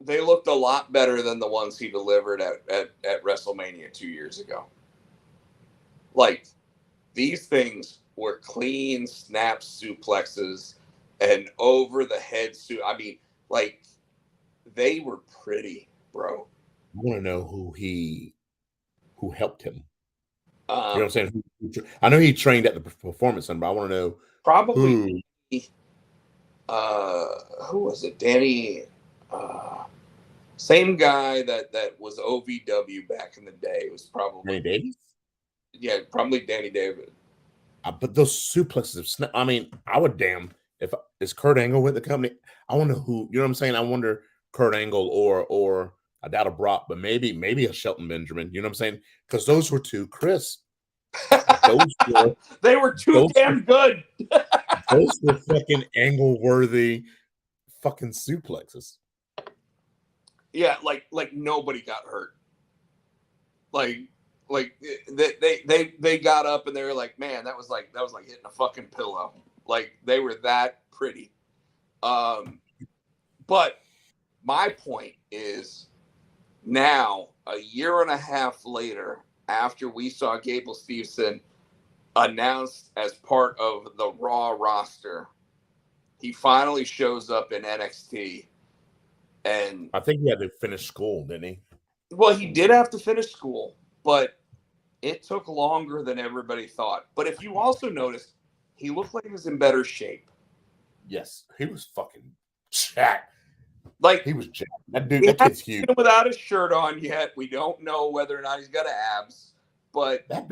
they looked a lot better than the ones he delivered at WrestleMania 2 years ago. Like, these things were clean snap suplexes and over the head I mean, like, they were pretty, bro.
I want to know who helped him. You know what I'm saying? I know he trained at the Performance Center, but I want to know
probably who was it? Danny, same guy that was OVW back in the day. It was probably
Danny Davis.
Yeah, probably Danny Davis.
But those suplexes, I mean, I would if is Kurt Angle with the company. I wonder who. You know what I'm saying? I wonder Kurt Angle or I doubt a Brock, but maybe a Shelton Benjamin. You know what I'm saying? Because those were two Chris.
They were too damn good.
Those were fucking Angle-worthy fucking suplexes.
Yeah, like nobody got hurt. Like they got up and they were like, man, that was like hitting a fucking pillow. Like, they were that pretty. But my point is, now a year and a half later, after we saw Gable Stevenson announced as part of the Raw roster, he finally shows up in NXT. And
I think he had to finish school, didn't he?
Well, he did have to finish school, but it took longer than everybody thought. But if you also noticed, he looked like he was in better shape.
Yes, he was fucking jacked.
Like,
he was jacked. That kid's huge.
Without his shirt on yet, we don't know whether or not he's got abs. But
that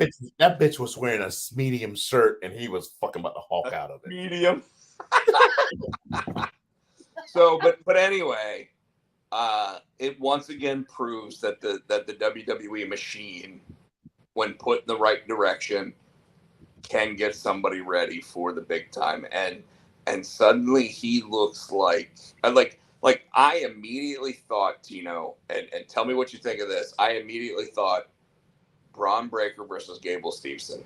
bitch was wearing a medium shirt, and he was fucking about to hulk out of it.
Medium. So, but anyway, it once again proves that the WWE machine, when put in the right direction, can get somebody ready for the big time. And suddenly he looks like Like, I immediately thought, Tino, and tell me what you think of this. I immediately thought Braun Breaker versus Gable Steveson.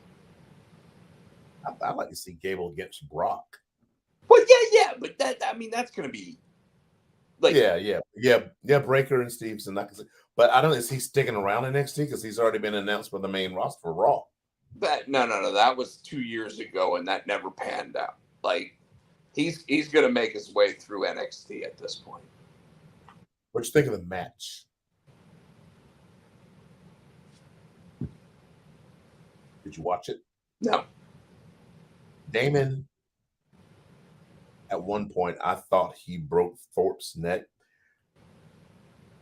I'd like to see Gable against Brock.
Well, yeah, but that's going to be like,
yeah. Breaker and Steveson. But I don't know. Is he sticking around in NXT because he's already been announced for the main roster for Raw?
No. That was 2 years ago, and that never panned out. Like, he's going to make his way through NXT at this point.
What you think of the match? Did you watch it?
No.
Damon, at one point, I thought he broke Thorpe's neck.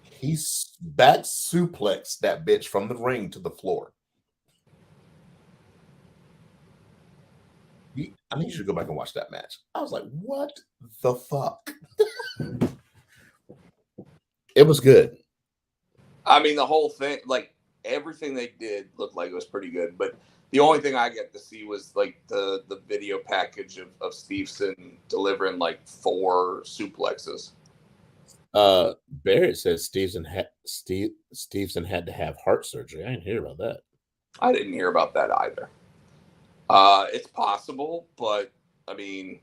He back suplexed that bitch from the ring to the floor. I need you to go back and watch that match. I was like, what the fuck? It was good.
I mean, the whole thing, like, everything they did looked like it was pretty good, but the only thing I get to see was like the video package of Steveson delivering like 4 suplexes.
Barrett says Steveson had to have heart surgery. I didn't hear about that.
I didn't hear about that either. It's possible, but I mean,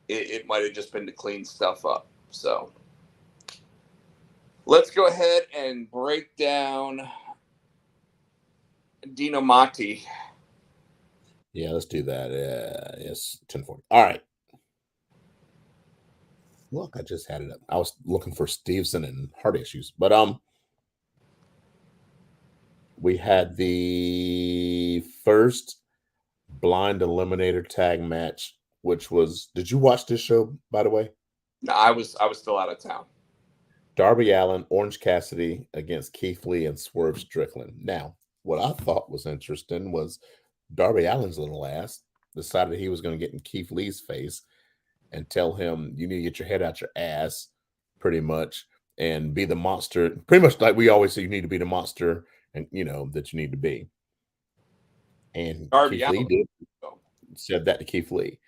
it might have just been to clean stuff up. So let's go ahead and break down Dino Mati.
Yeah, let's do that. Yes, 10:40. All right. Look, I just had it up. I was looking for Steveson and heart issues, but we had the first blind eliminator tag match, which was. Did you watch this show, by the way?
No, I was still out of town.
Darby Allin, Orange Cassidy against Keith Lee and Swerve Strickland. Now, what I thought was interesting was Darby Allin's little ass decided he was going to get in Keith Lee's face and tell him, you need to get your head out your ass, pretty much, and be the monster. Pretty much like we always say, you need to be the monster, and that you need to be. And
Darby
Keith
Allin
Lee said that to Keith Lee.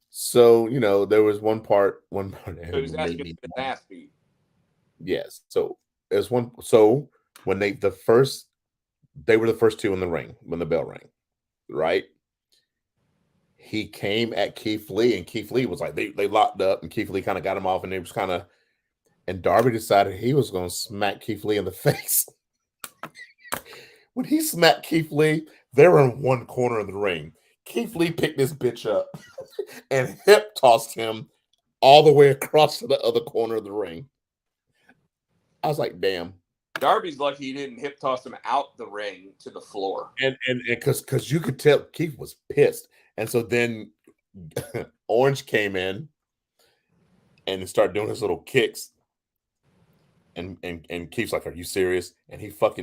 So there was one part.
So he was asking to get his ass beat.
Yes. So there's one. So when they were the first two in the ring when the bell rang, right? He came at Keith Lee, and Keith Lee was like, they locked up, and Keith Lee kind of got him off, and it was kind of, and Darby decided he was going to smack Keith Lee in the face. When he smacked Keith Lee, they were in one corner of the ring. Keith Lee picked this bitch up and hip tossed him all the way across to the other corner of the ring. I was like, damn.
Darby's lucky he didn't hip toss him out the ring to the floor.
And because you could tell Keith was pissed. And so then Orange came in and started doing his little kicks. And Keith's like, are you serious? And he fucked,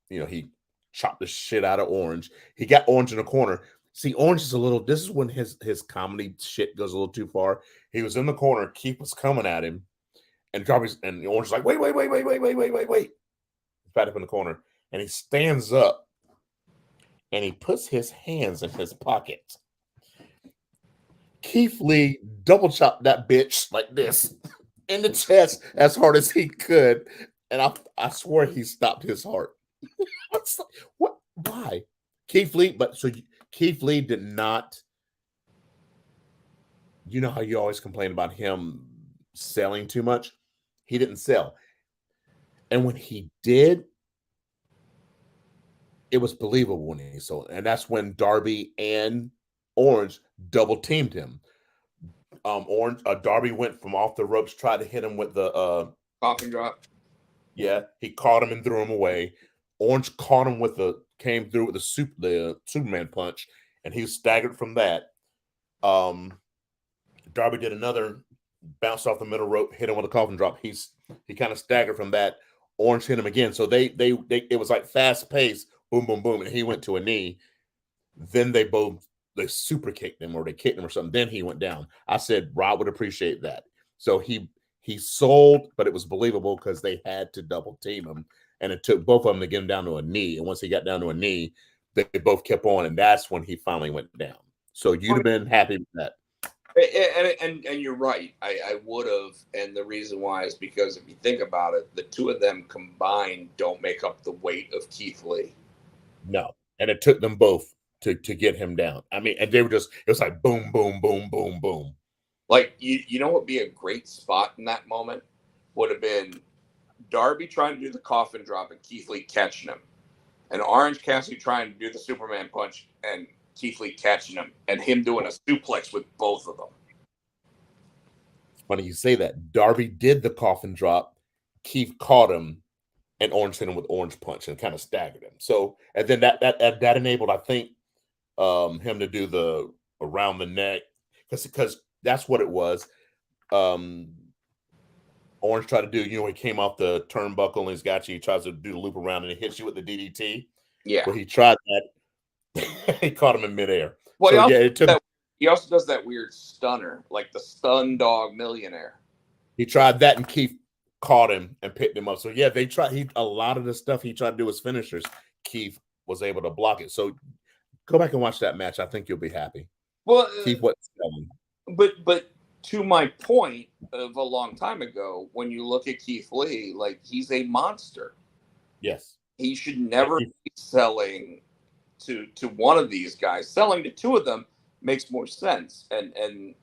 he chopped the shit out of Orange. He got Orange in the corner. See, Orange is this is when his comedy shit goes a little too far. He was in the corner, Keith was coming at him, and Orange is like, wait. He's back up in the corner, and he stands up, and he puts his hands in his pocket. Keith Lee double chopped that bitch like this in the chest as hard as he could, and I swear he stopped his heart. What? Why? Keith Lee, Keith Lee did not. You know how you always complain about him selling too much? He didn't sell. And when he did, it was believable when he sold. And that's when Darby and Orange double teamed him. Darby went from off the ropes, tried to hit him with the
coffin drop.
Yeah, he caught him and threw him away. Orange caught him came through with the Superman punch, and he was staggered from that. Darby did another bounce off the middle rope, hit him with a coffin drop. He kind of staggered from that. Orange hit him again. So they it was like fast pace, boom, boom, boom, and he went to a knee. Then they super kicked him, or they kicked him or something. Then he went down. I said Rob would appreciate that. So he sold, but it was believable because they had to double team him, and it took both of them to get him down to a knee. And once he got down to a knee, they both kept on, and that's when he finally went down. So you'd have been happy with that.
And you're right. I would have, and the reason why is because if you think about it, the two of them combined don't make up the weight of Keith Lee.
No, and it took them both to get him down. I mean, and they were just, it was like boom, boom, boom, boom, boom.
Like, you know what would be a great spot in that moment? Would have been Darby trying to do the coffin drop and Keith Lee catching him. And Orange Cassidy trying to do the Superman punch and Keith Lee catching him. And him doing a suplex with both of them.
It's funny you say that. Darby did the coffin drop. Keith caught him, and Orange hit him with Orange Punch and kind of staggered him. So, and then that enabled, I think, him to do the around the neck, because that's what it was. Orange tried to do, he came off the turnbuckle and he's got you. He tries to do the loop around and he hits you with the DDT.
Yeah.
Well, he tried that. He caught him in midair.
Well,
so,
he also does that weird stunner, like the stun dog millionaire.
He tried that and Keith caught him and picked him up. So, yeah, they tried. A lot of the stuff he tried to do as finishers, Keith was able to block it. So, go back and watch that match. I think you'll be happy.
Well,
Keith wasn't selling.
But to my point of a long time ago, when you look at Keith Lee, like, he's a monster.
Yes.
He should never be selling to one of these guys. Selling to two of them makes more sense. And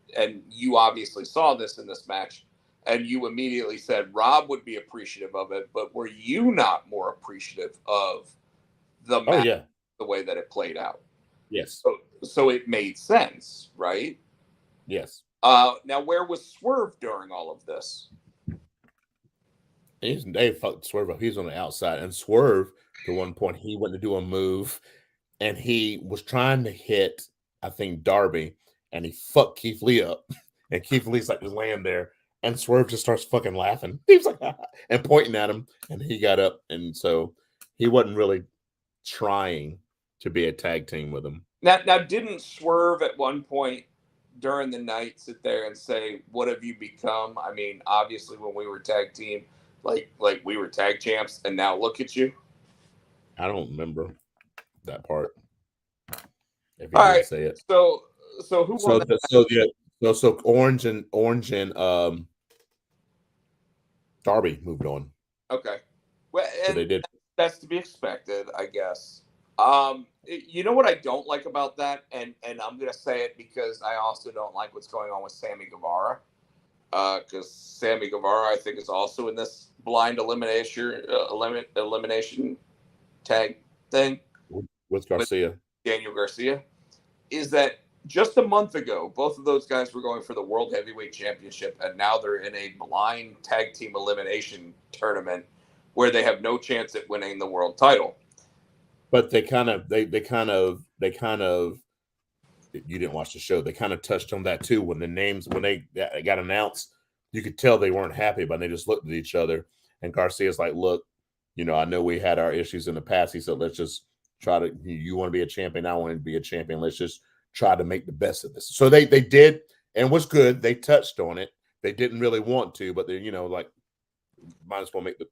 you obviously saw this in this match, and you immediately said Rob would be appreciative of it, but were you not more appreciative of the match, the way that it played out?
Yes.
So it made sense, right?
Yes.
Now, where was Swerve during all of this?
They fucked Swerve up. He's on the outside. And Swerve, to one point, he went to do a move, and he was trying to hit, I think, Darby, and he fucked Keith Lee up. And Keith Lee's like just laying there, and Swerve just starts fucking laughing. He was like, and pointing at him, and he got up. And so he wasn't really trying to be a tag team with him.
Now, didn't Swerve at one point during the night sit there and say, "What have you become?" I mean, obviously, when we were tag team, like we were tag champs, and now look at you.
I don't remember that part.
If you didn't say it. So who won that?
So Orange and Darby moved on.
Okay. Well, and
so they did.
That's to be expected, I guess. You know what I don't like about that, and I'm gonna say it because I also don't like what's going on with Sammy Guevara. Because Sammy Guevara, I think, is also in this blind elimination tag thing
with Garcia,
with Daniel Garcia. Is that just a month ago, both of those guys were going for the World Heavyweight Championship, and now they're in a blind tag team elimination tournament where they have no chance at winning the world title.
But they kind of, you didn't watch the show. They kind of touched on that too. When they got announced, you could tell they weren't happy, but they just looked at each other. And Garcia's like, look, I know we had our issues in the past. He said, let's just try to, you want to be a champion. I want to be a champion. Let's just try to make the best of this. So they did, and was good. They touched on it. They didn't really want to, but they, like, might as well make the,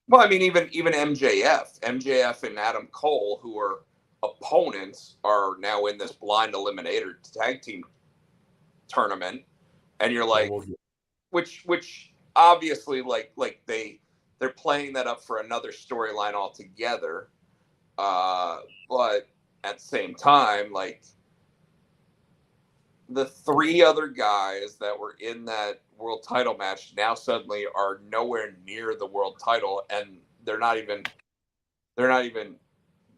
Well, I mean, even MJF and Adam Cole, who are opponents, are now in this blind eliminator tag team tournament, and you're like, which obviously, like they're playing that up for another storyline altogether, but at the same time, like, the three other guys that were in that world title match now suddenly are nowhere near the world title, and they're not even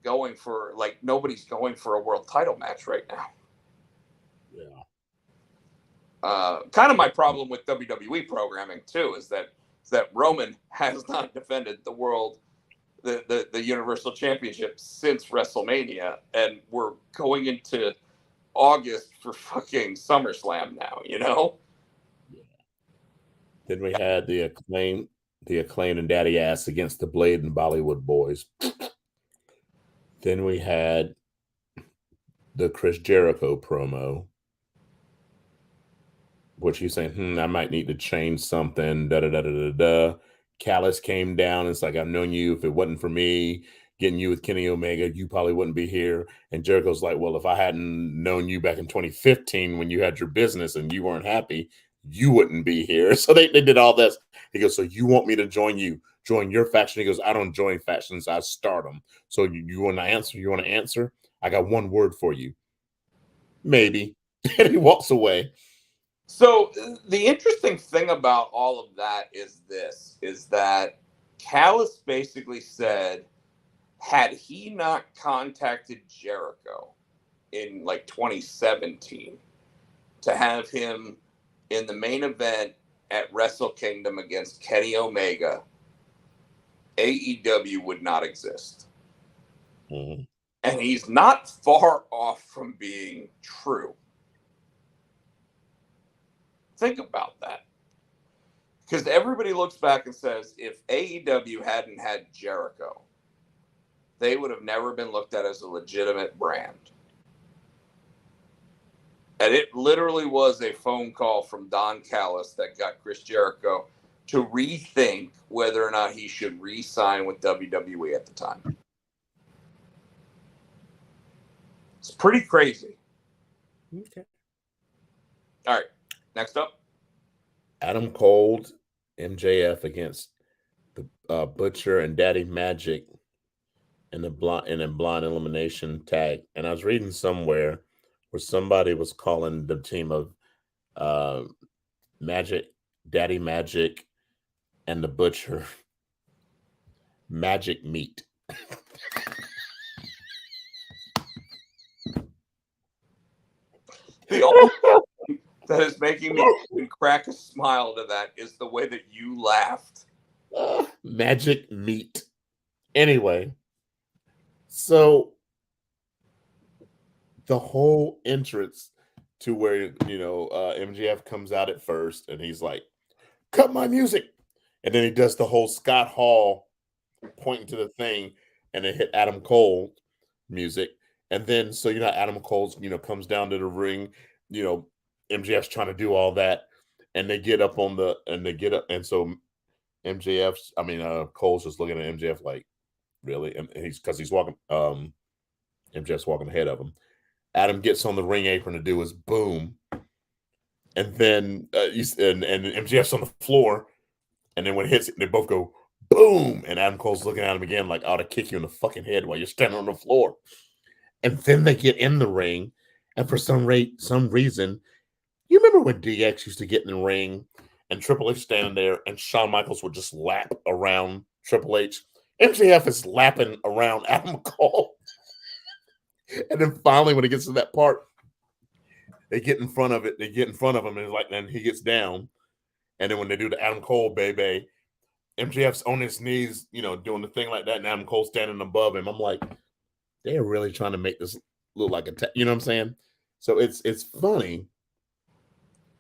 going for, like, nobody's going for a world title match right now.
Yeah.
Kind of my problem with WWE programming too is that Roman has not defended the Universal Championship since WrestleMania, and we're going into August for fucking SummerSlam now,
Yeah. Then we had the Acclaim and Daddy Ass against the Blade and Bollywood Boys. Then we had the Chris Jericho promo, which he's saying, I might need to change something. Callis came down. It's like, I've known you. If it wasn't for me, getting you with Kenny Omega, you probably wouldn't be here. And Jericho's like, well, if I hadn't known you back in 2015 when you had your business and you weren't happy, you wouldn't be here. So they did all this. He goes, so you want me to join your faction? He goes, I don't join factions, I start them. So you want to answer? You want to answer? I got one word for you. Maybe. And he walks away.
So the interesting thing about all of that is that Callis basically said, had he not contacted Jericho in like 2017 to have him in the main event at Wrestle Kingdom against Kenny Omega, AEW would not exist.
Mm-hmm.
And he's not far off from being true. Think about that. Because everybody looks back and says, if AEW hadn't had Jericho, they would have never been looked at as a legitimate brand. And it literally was a phone call from Don Callis that got Chris Jericho to rethink whether or not he should re-sign with WWE at the time. It's pretty crazy.
Okay.
All right. Next up.
Adam Cole, MJF against the Butcher and Daddy Magic in a blind elimination tag. And I was reading somewhere where somebody was calling the team of Magic, Daddy Magic, and the Butcher Magic Meat.
The only thing that is making me crack a smile to that is the way that you laughed.
Magic Meat. Anyway, so the whole entrance to where, MJF comes out at first and he's like, cut my music. And then he does the whole Scott Hall pointing to the thing and it hit Adam Cole music. And then, so, Adam Cole's, comes down to the ring, MJF's trying to do all that. And they get up and so Cole's just looking at MJF like, really? And he's walking, MJF's walking ahead of him. Adam gets on the ring apron to do his boom. And then, and MJF's on the floor. And then when it hits it, they both go, boom. And Adam Cole's looking at him again like, I ought to kick you in the fucking head while you're standing on the floor. And then they get in the ring. And for some reason, you remember when DX used to get in the ring and Triple H standing there and Shawn Michaels would just lap around Triple H? MJF is lapping around Adam Cole. And then finally, when it gets to that part, they get in front of it. They get in front of him, and then he gets down. And then when they do the Adam Cole baby, MJF's on his knees, doing the thing like that, and Adam Cole standing above him. I'm like, they're really trying to make this look like you know what I'm saying? So it's funny.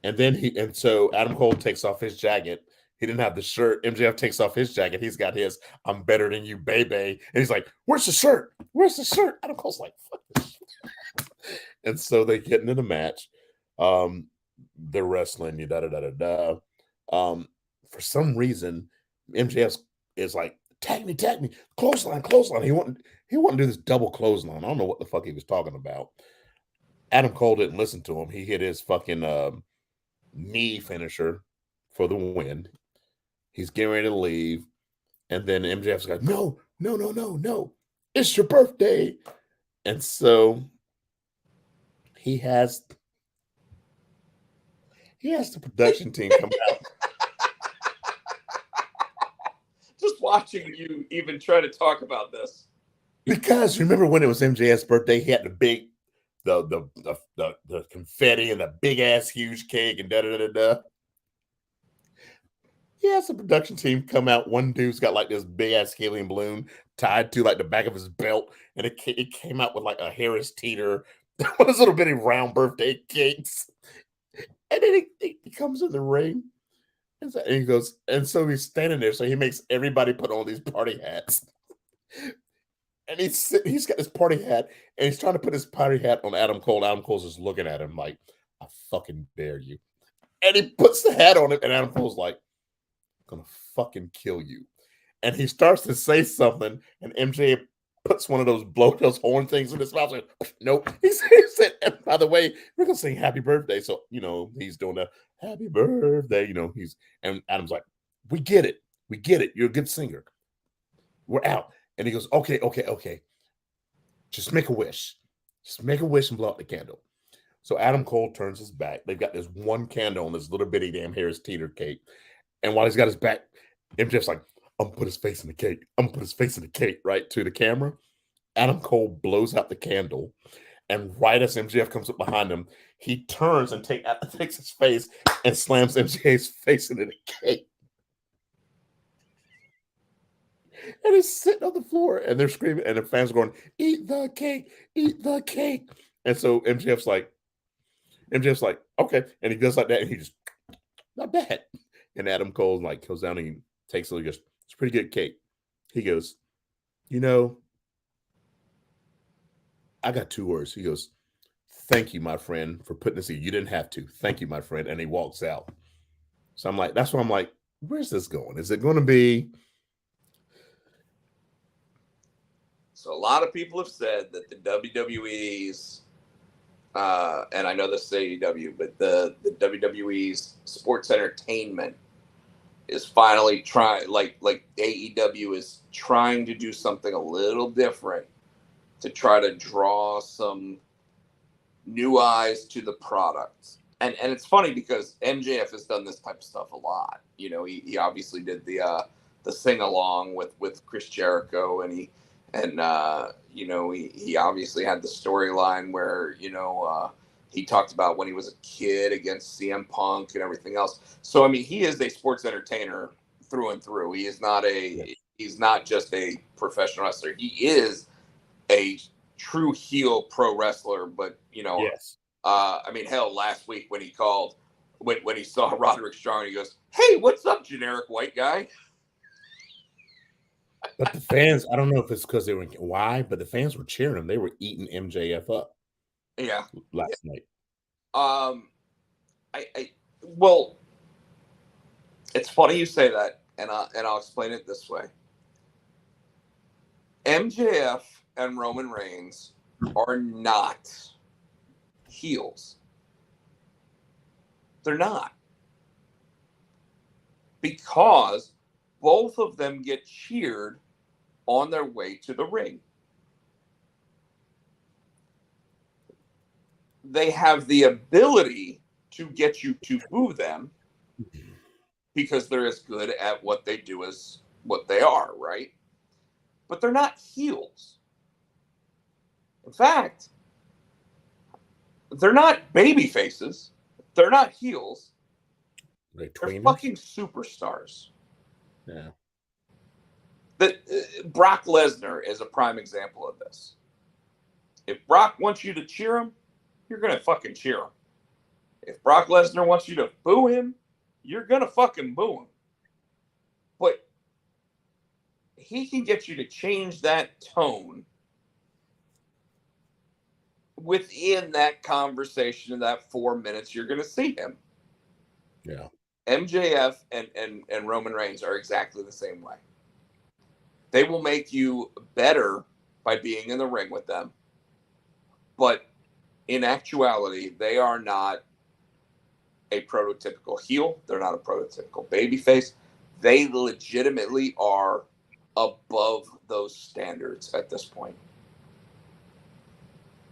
And then so Adam Cole takes off his jacket. He didn't have the shirt. MJF takes off his jacket. He's got his "I'm better than you, baby." And he's like, "Where's the shirt? Where's the shirt?" Adam Cole's like, "Fuck this shit." And so they get into the match. They're wrestling. For some reason, MJF is like, "Tag me, clothesline." He wanted to do this double clothesline. I don't know what the fuck he was talking about. Adam Cole didn't listen to him. He hit his fucking knee finisher for the win. He's getting ready to leave. And then MJF's like, no. It's your birthday. And so he has the production team come out.
Just watching you even try to talk about this.
Because remember when it was MJF's birthday, he had the big the confetti and the big ass huge cake and da. He has the production team come out. One dude's got like this big ass helium balloon tied to like the back of his belt, and it came out with like a Harris Teeter, one of those little bitty round birthday cakes. And then he comes in the ring, and he goes, and so he's standing there. So he makes everybody put on these party hats. And he's got his party hat, and he's trying to put his party hat on Adam Cole. Adam Cole's just looking at him like, I fucking dare you. And he puts the hat on it, and Adam Cole's like, I'm gonna fucking kill you. And he starts to say something, and MJ puts one of those horn things in his mouth. Like, nope. He said, and by the way, we're gonna sing happy birthday. So, he's doing the happy birthday, and Adam's like, we get it. We get it. You're a good singer. We're out. And he goes, okay. Just make a wish. Just make a wish and blow out the candle. So Adam Cole turns his back. They've got this one candle on this little bitty damn Harris Teeter cake. And while he's got his back, MJF's like, I'm gonna put his face in the cake. I'm gonna put his face in the cake, right, to the camera. Adam Cole blows out the candle. And right as MJF comes up behind him, he turns and takes his face and slams MJF's face into the cake. And he's sitting on the floor, and they're screaming, and the fans are going, eat the cake, eat the cake. And so MJF's like, okay. And he does like that, and he just, not bad. And Adam Cole like goes down and he takes it, he goes, it's a pretty good cake. He goes, I got 2 words. He goes, thank you, my friend, for putting this in. You didn't have to. Thank you, my friend. And he walks out. So I'm like, that's why I'm like, where's this going? Is it going to be?
So a lot of people have said that the WWE's, and I know this is AEW, but the WWE's sports entertainment is finally trying, like AEW is trying to do something a little different to try to draw some new eyes to the product. And it's funny because MJF has done this type of stuff a lot. He obviously did the sing along with Chris Jericho, and he obviously had the storyline where he talked about when he was a kid against CM Punk and everything else. So I mean, he is a sports entertainer through and through. He is not he's not just a professional wrestler. He is a true heel pro wrestler. But
Yes.
I mean, hell, last week when he called, when he saw Roderick Strong, he goes, "Hey, what's up, generic white guy?"
But the fans, I don't know if it's because they were why, but the fans were cheering him. They were eating MJF up.
Yeah,
last night.
Well, it's funny you say that, and I'll explain it this way. MJF and Roman Reigns are not heels. They're not. Because both of them get cheered on their way to the ring. They have the ability to get you to boo them because they're as good at what they do as what they are, right? But they're not heels. In fact, they're not baby faces. They're not heels. They're fucking superstars.
Yeah.
Brock Lesnar is a prime example of this. If Brock wants you to cheer him, you're going to fucking cheer him. If Brock Lesnar wants you to boo him, you're going to fucking boo him. But he can get you to change that tone within that conversation in that 4 minutes you're going to see him.
Yeah.
MJF and Roman Reigns are exactly the same way. They will make you better by being in the ring with them. But in actuality, they are not a prototypical heel. They're not a prototypical babyface. They legitimately are above those standards at this point.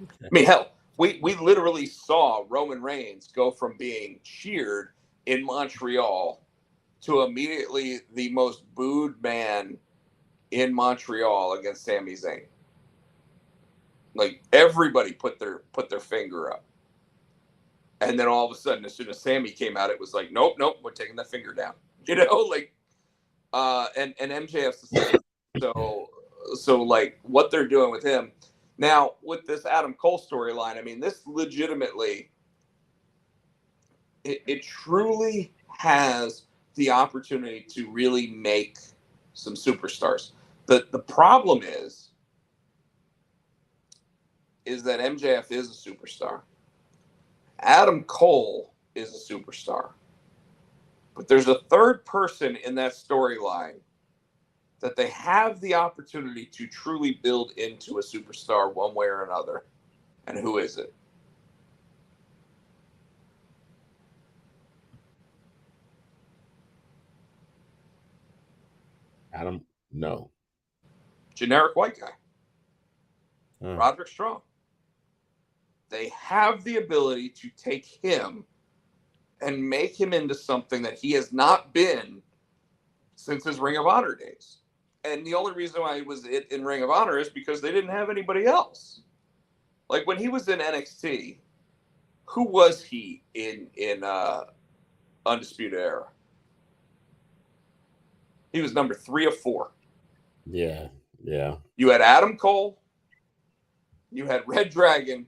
Okay. I mean, hell, we literally saw Roman Reigns go from being cheered in Montreal to immediately the most booed man in Montreal against Sami Zayn. Like, everybody put their finger up. And then all of a sudden, as soon as Sami came out, it was like, nope, we're taking that finger down. And MJF's the same. So like what they're doing with him. Now, with this Adam Cole storyline, I mean, this legitimately, it truly has the opportunity to really make some superstars. The problem is that MJF is a superstar. Adam Cole is a superstar. But there's a third person in that storyline that they have the opportunity to truly build into a superstar one way or another. And who is it?
I don't know.
Generic white guy.
Oh.
Roderick Strong. They have the ability to take him and make him into something that he has not been since his Ring of Honor days. And the only reason why he was in Ring of Honor is because they didn't have anybody else. Like when he was in NXT, who was he in Undisputed Era? He was number 3 of 4.
Yeah.
You had Adam Cole. You had Red Dragon.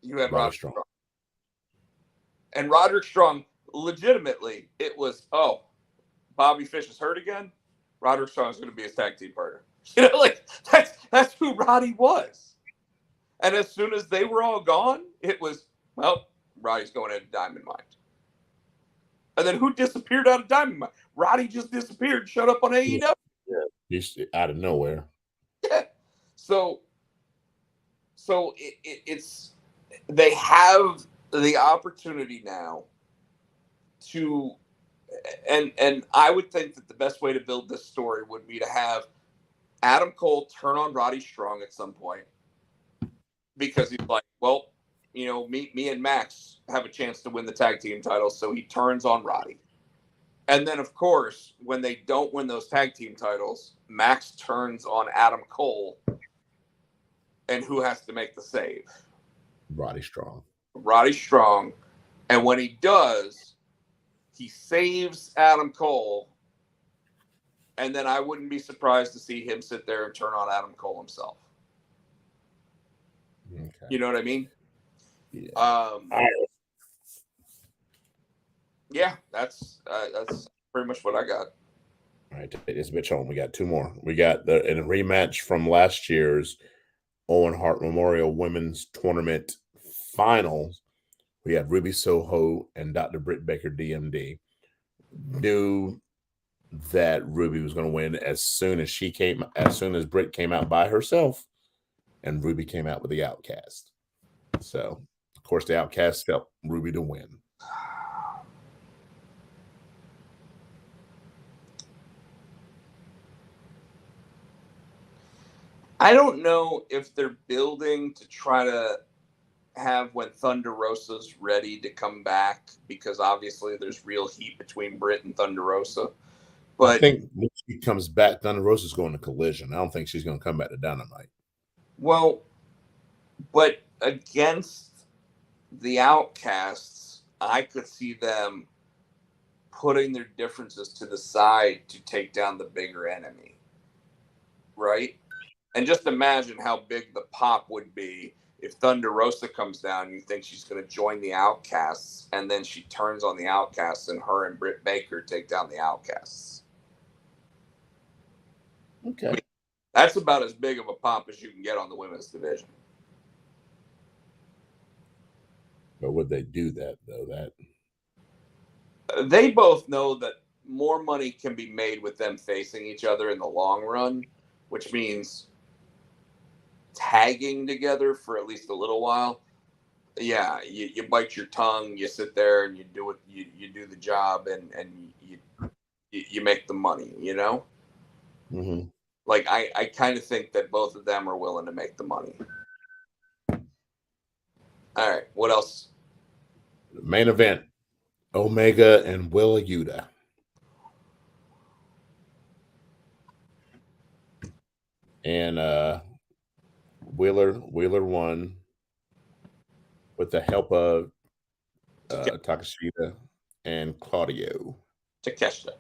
You had Roderick Strong. And Roderick Strong, legitimately, it was, Bobby Fish is hurt again. Roderick Strong is going to be his tag team partner. You know, like that's who Roddy was. And as soon as they were all gone, it was, well, Roddy's going into Diamond Mine. And then who disappeared out of Diamond Mine? Roddy just disappeared, showed up on AEW.
Yeah. He's out of nowhere.
Yeah. So it's they have the opportunity now to, and I would think that the best way to build this story would be to have Adam Cole turn on Roddy Strong at some point, because he's like, well, you know, me and Max have a chance to win the tag team titles, so he turns on Roddy. And then, of course, when they don't win those tag team titles, Max turns on Adam Cole, and who has to make the save?
Roddy Strong.
Roddy Strong. And when he does, he saves Adam Cole, and then I wouldn't be surprised to see him sit there and turn on Adam Cole himself.
Okay.
You know what I mean?
Yeah.
Yeah, that's pretty much what I got.
All right, take this bitch home. We got 2 more. We got in a rematch from last year's Owen Hart Memorial Women's Tournament Finals. We had Ruby Soho and Dr. Britt Baker, DMD. Knew that Ruby was going to win as soon as Britt came out by herself, and Ruby came out with the Outcast. So, of course, the Outcast felt Ruby to win.
I don't know if they're building to try to have when Thunder Rosa's ready to come back, because obviously there's real heat between Britt and Thunder Rosa. But
I think when she comes back, Thunder Rosa's going to Collision. I don't think she's going to come back to Dynamite.
Well, but against the Outcasts, I could see them putting their differences to the side to take down the bigger enemy. Right? And just imagine how big the pop would be if Thunder Rosa comes down. You think she's going to join the Outcasts, and then she turns on the Outcasts, and her and Britt Baker take down the Outcasts.
Okay.
I mean, that's about as big of a pop as you can get on the women's division.
But would they do that, though?
They both know that more money can be made with them facing each other in the long run, which means tagging together for at least a little while. Yeah, you bite your tongue, you sit there and you do it, you do the job, and you make the money, you know?
Mm-hmm.
Like, I kind of think that both of them are willing to make the money. All right, what else?
Main event, Omega and Willa Yuta. And Wheeler won with the help of Takeshita and Claudio.
Takeshita.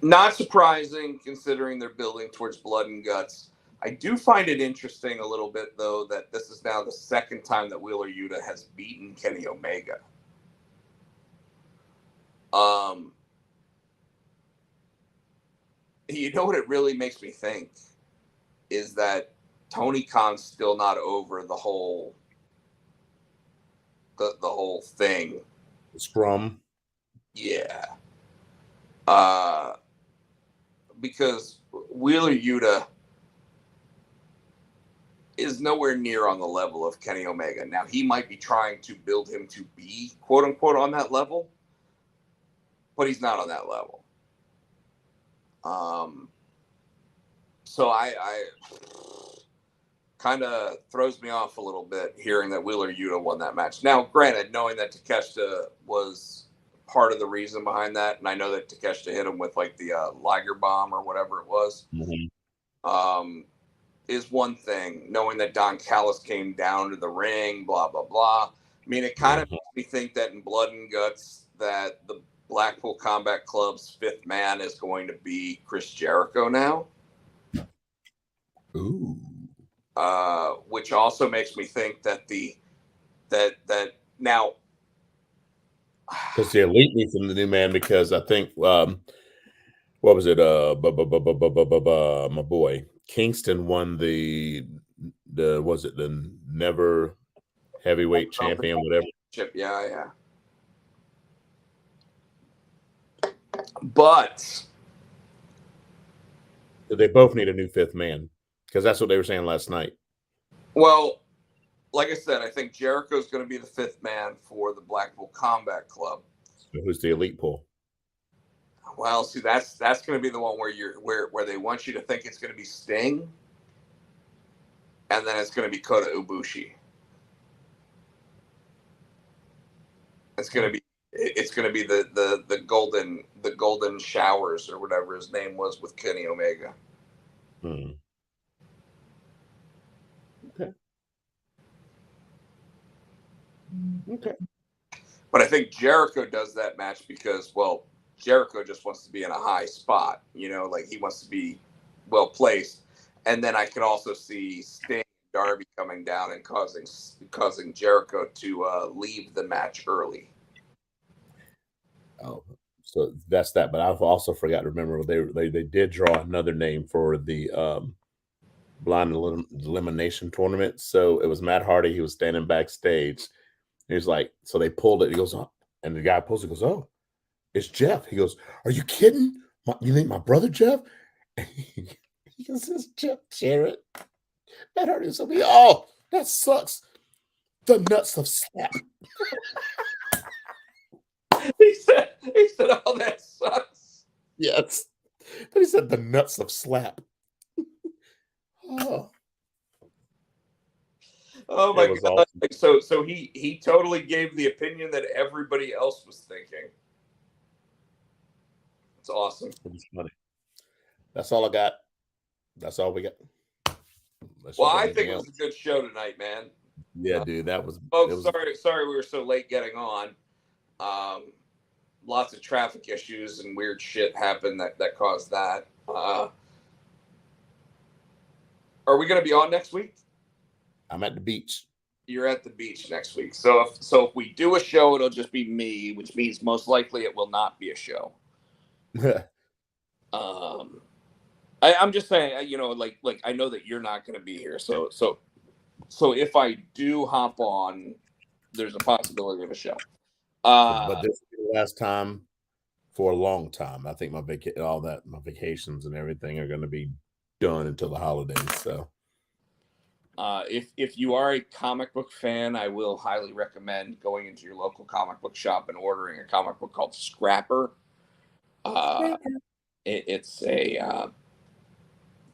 Not surprising, considering they're building towards Blood and Guts. I do find it interesting a little bit, though, that this is now the second time that Wheeler Yuta has beaten Kenny Omega. You know what it really makes me think is that Tony Khan's still not over the whole thing.
Scrum.
Yeah. Because Wheeler Yuta is nowhere near on the level of Kenny Omega. Now, he might be trying to build him to be, quote unquote, on that level, but he's not on that level. So I kind of throws me off a little bit hearing that Wheeler Yuta won that match. Now, granted, knowing that Takeshita was part of the reason behind that, and I know that Takeshita hit him with like the Liger bomb or whatever it was, is one thing. Knowing that Don Callis came down to the ring, blah blah blah. I mean, it kind of makes me think that in Blood and Guts, that the Blackpool Combat Club's fifth man is going to be Chris Jericho now.
Ooh.
Which also makes me think that that now,
because the Elite needs the new man, because I think what was it? My boy Kingston won the was it the never heavyweight champion, whatever.
Yeah. But
They both need a new fifth man, because that's what they were saying last night.
Well, like I said, I think Jericho's going to be the fifth man for the Blackpool Combat Club.
So who's the Elite pool?
Well, see, that's going to be the one where they want you to think it's going to be Sting, and then it's going to be Kota Ibushi. It's going to be the golden showers or whatever his name was with Kenny Omega.
Okay.
But I think Jericho does that match because, well, Jericho just wants to be in a high spot, like he wants to be well placed. And then I could also see Sting and Darby coming down and causing Jericho to leave the match early.
Oh, so that's that. But I've also forgot to remember they did draw another name for the blind elimination tournament. So it was Matt Hardy. He was standing backstage. He was like, so they pulled it. He goes, oh, and the guy pulls it. Goes, oh, it's Jeff. He goes, are you kidding? You think my brother Jeff? And he goes, it's Jeff Jarrett. Matt Hardy was like, oh, that sucks. The nuts of slap.
He said, oh, that sucks.
Yes. But he said the nuts of slap.
Oh my God. Awesome. So he totally gave the opinion that everybody else was thinking. It's awesome.
It was funny. That's all I got. That's all we got.
Well, I think it was a good show tonight, man.
Yeah, dude, that was.
Folks, sorry we were so late getting on. Lots of traffic issues and weird shit happened that caused that. Are we going to be on next week?
I'm at the beach.
You're at the beach next week. So if we do a show, it'll just be me, which means most likely it will not be a show. I'm just saying, like I know that you're not going to be here. So if I do hop on, there's a possibility of a show.
But this will be the last time for a long time. I think my vacations and everything are going to be done until the holidays. So,
if you are a comic book fan, I will highly recommend going into your local comic book shop and ordering a comic book called Scrapper. It's a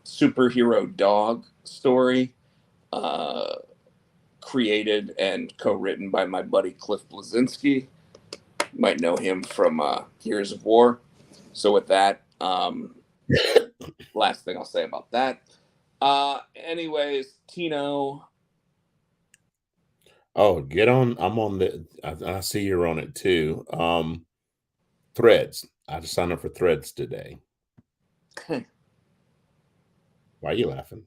superhero dog story, created and co-written by my buddy Cliff Blazinski. You might know him from Gears of War. So with that, last thing I'll say about that. Anyways, Tino.
Oh, get on. I'm on I see you're on it too. Threads. I just signed up for Threads today. Why are you laughing?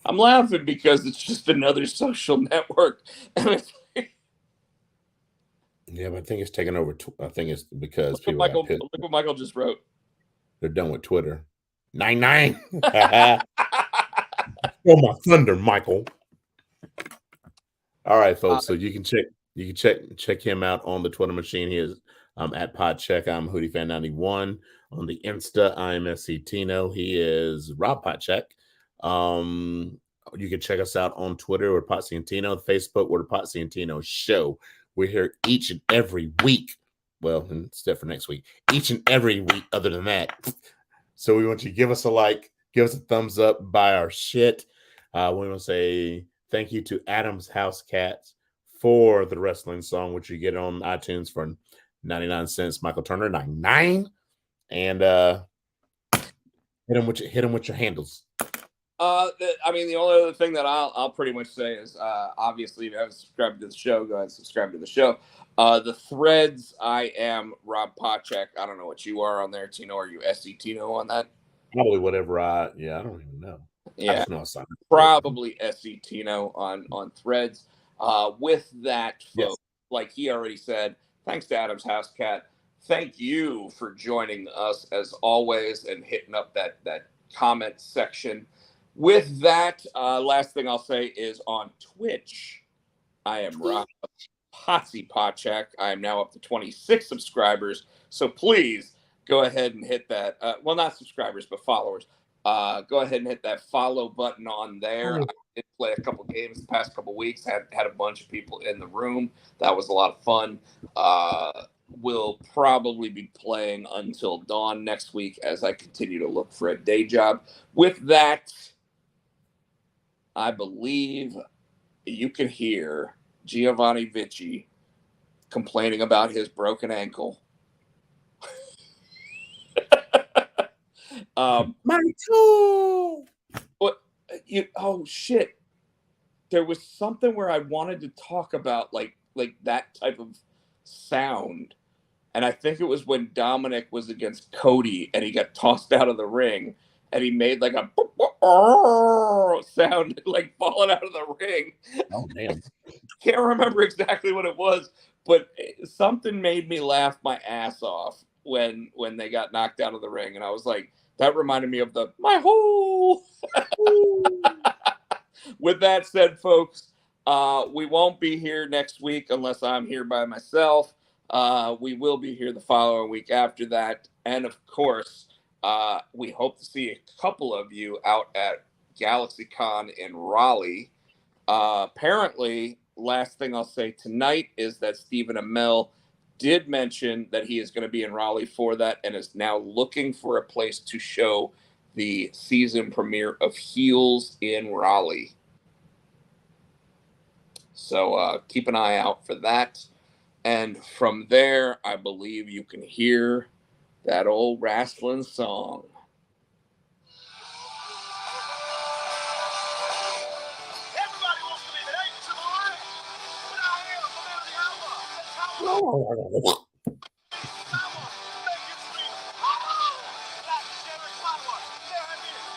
I'm laughing because it's just another social network.
Yeah, but I think it's taken over. I think it's because
look what Michael just wrote.
They're done with Twitter. 99. Oh, my thunder, Michael. All right, folks. So you can check him out on the Twitter machine. He is at Podcheck. I'm HoodieFan91. On the Insta, I'm SC Tino. He is Rob Potcheck. You can check us out on Twitter. We're Potsy and Tino. Facebook, we're the Potsy and Tino Show. We're here each and every week. Well, except for next week. Each and every week other than that. So we want you to give us a like, give us a thumbs up, buy our shit. We want to say thank you to Adam's House Cats for the wrestling song, which you get on iTunes for 99 cents. Michael Turner, 99. And hit him with your handles.
The only other thing that I'll pretty much say is obviously if you haven't subscribed to the show, go ahead and subscribe to the show. The threads, I am Rob Potcheck. I don't know what you are on there, Tino. Are you SC Tino on that?
Probably whatever I don't even know.
Yeah,
I just know I
probably SC Tino on threads. With that, folks,
yes.
Like he already said, thanks to Adam's House Cat. Thank you for joining us as always and hitting up that comment section. With that, last thing I'll say is on Twitch, I am Rob Potsy Potcheck. I am now up to 26 subscribers. So please go ahead and hit that. Well, not subscribers, but followers. Go ahead and hit that follow button on there. I did play a couple games the past couple weeks. Had a bunch of people in the room. That was a lot of fun. We'll probably be playing until dawn next week as I continue to look for a day job. With that, I believe you can hear Giovanni Vici complaining about his broken ankle.
My toe.
What? Oh shit! There was something where I wanted to talk about like that type of sound, and I think it was when Dominic was against Cody and he got tossed out of the ring, and he made like a sound like falling out of the ring.
Oh damn!
Can't remember exactly what it was, but something made me laugh my ass off when they got knocked out of the ring, and I was like, that reminded me of the my hole. With that said, folks, we won't be here next week unless I'm here by myself. We will be here the following week after that, and of course, we hope to see a couple of you out at GalaxyCon in Raleigh. Apparently, last thing I'll say tonight is that Stephen Amell did mention that he is going to be in Raleigh for that and is now looking for a place to show the season premiere of Heels in Raleigh. So keep an eye out for that. And from there, I believe you can hear that old wrestling song.
Everybody wants to be the eight to the ring, but I am the man of the hour. The tower.
Oh.
Power, make it scream. Oh! Black Sheriff Power, there it is.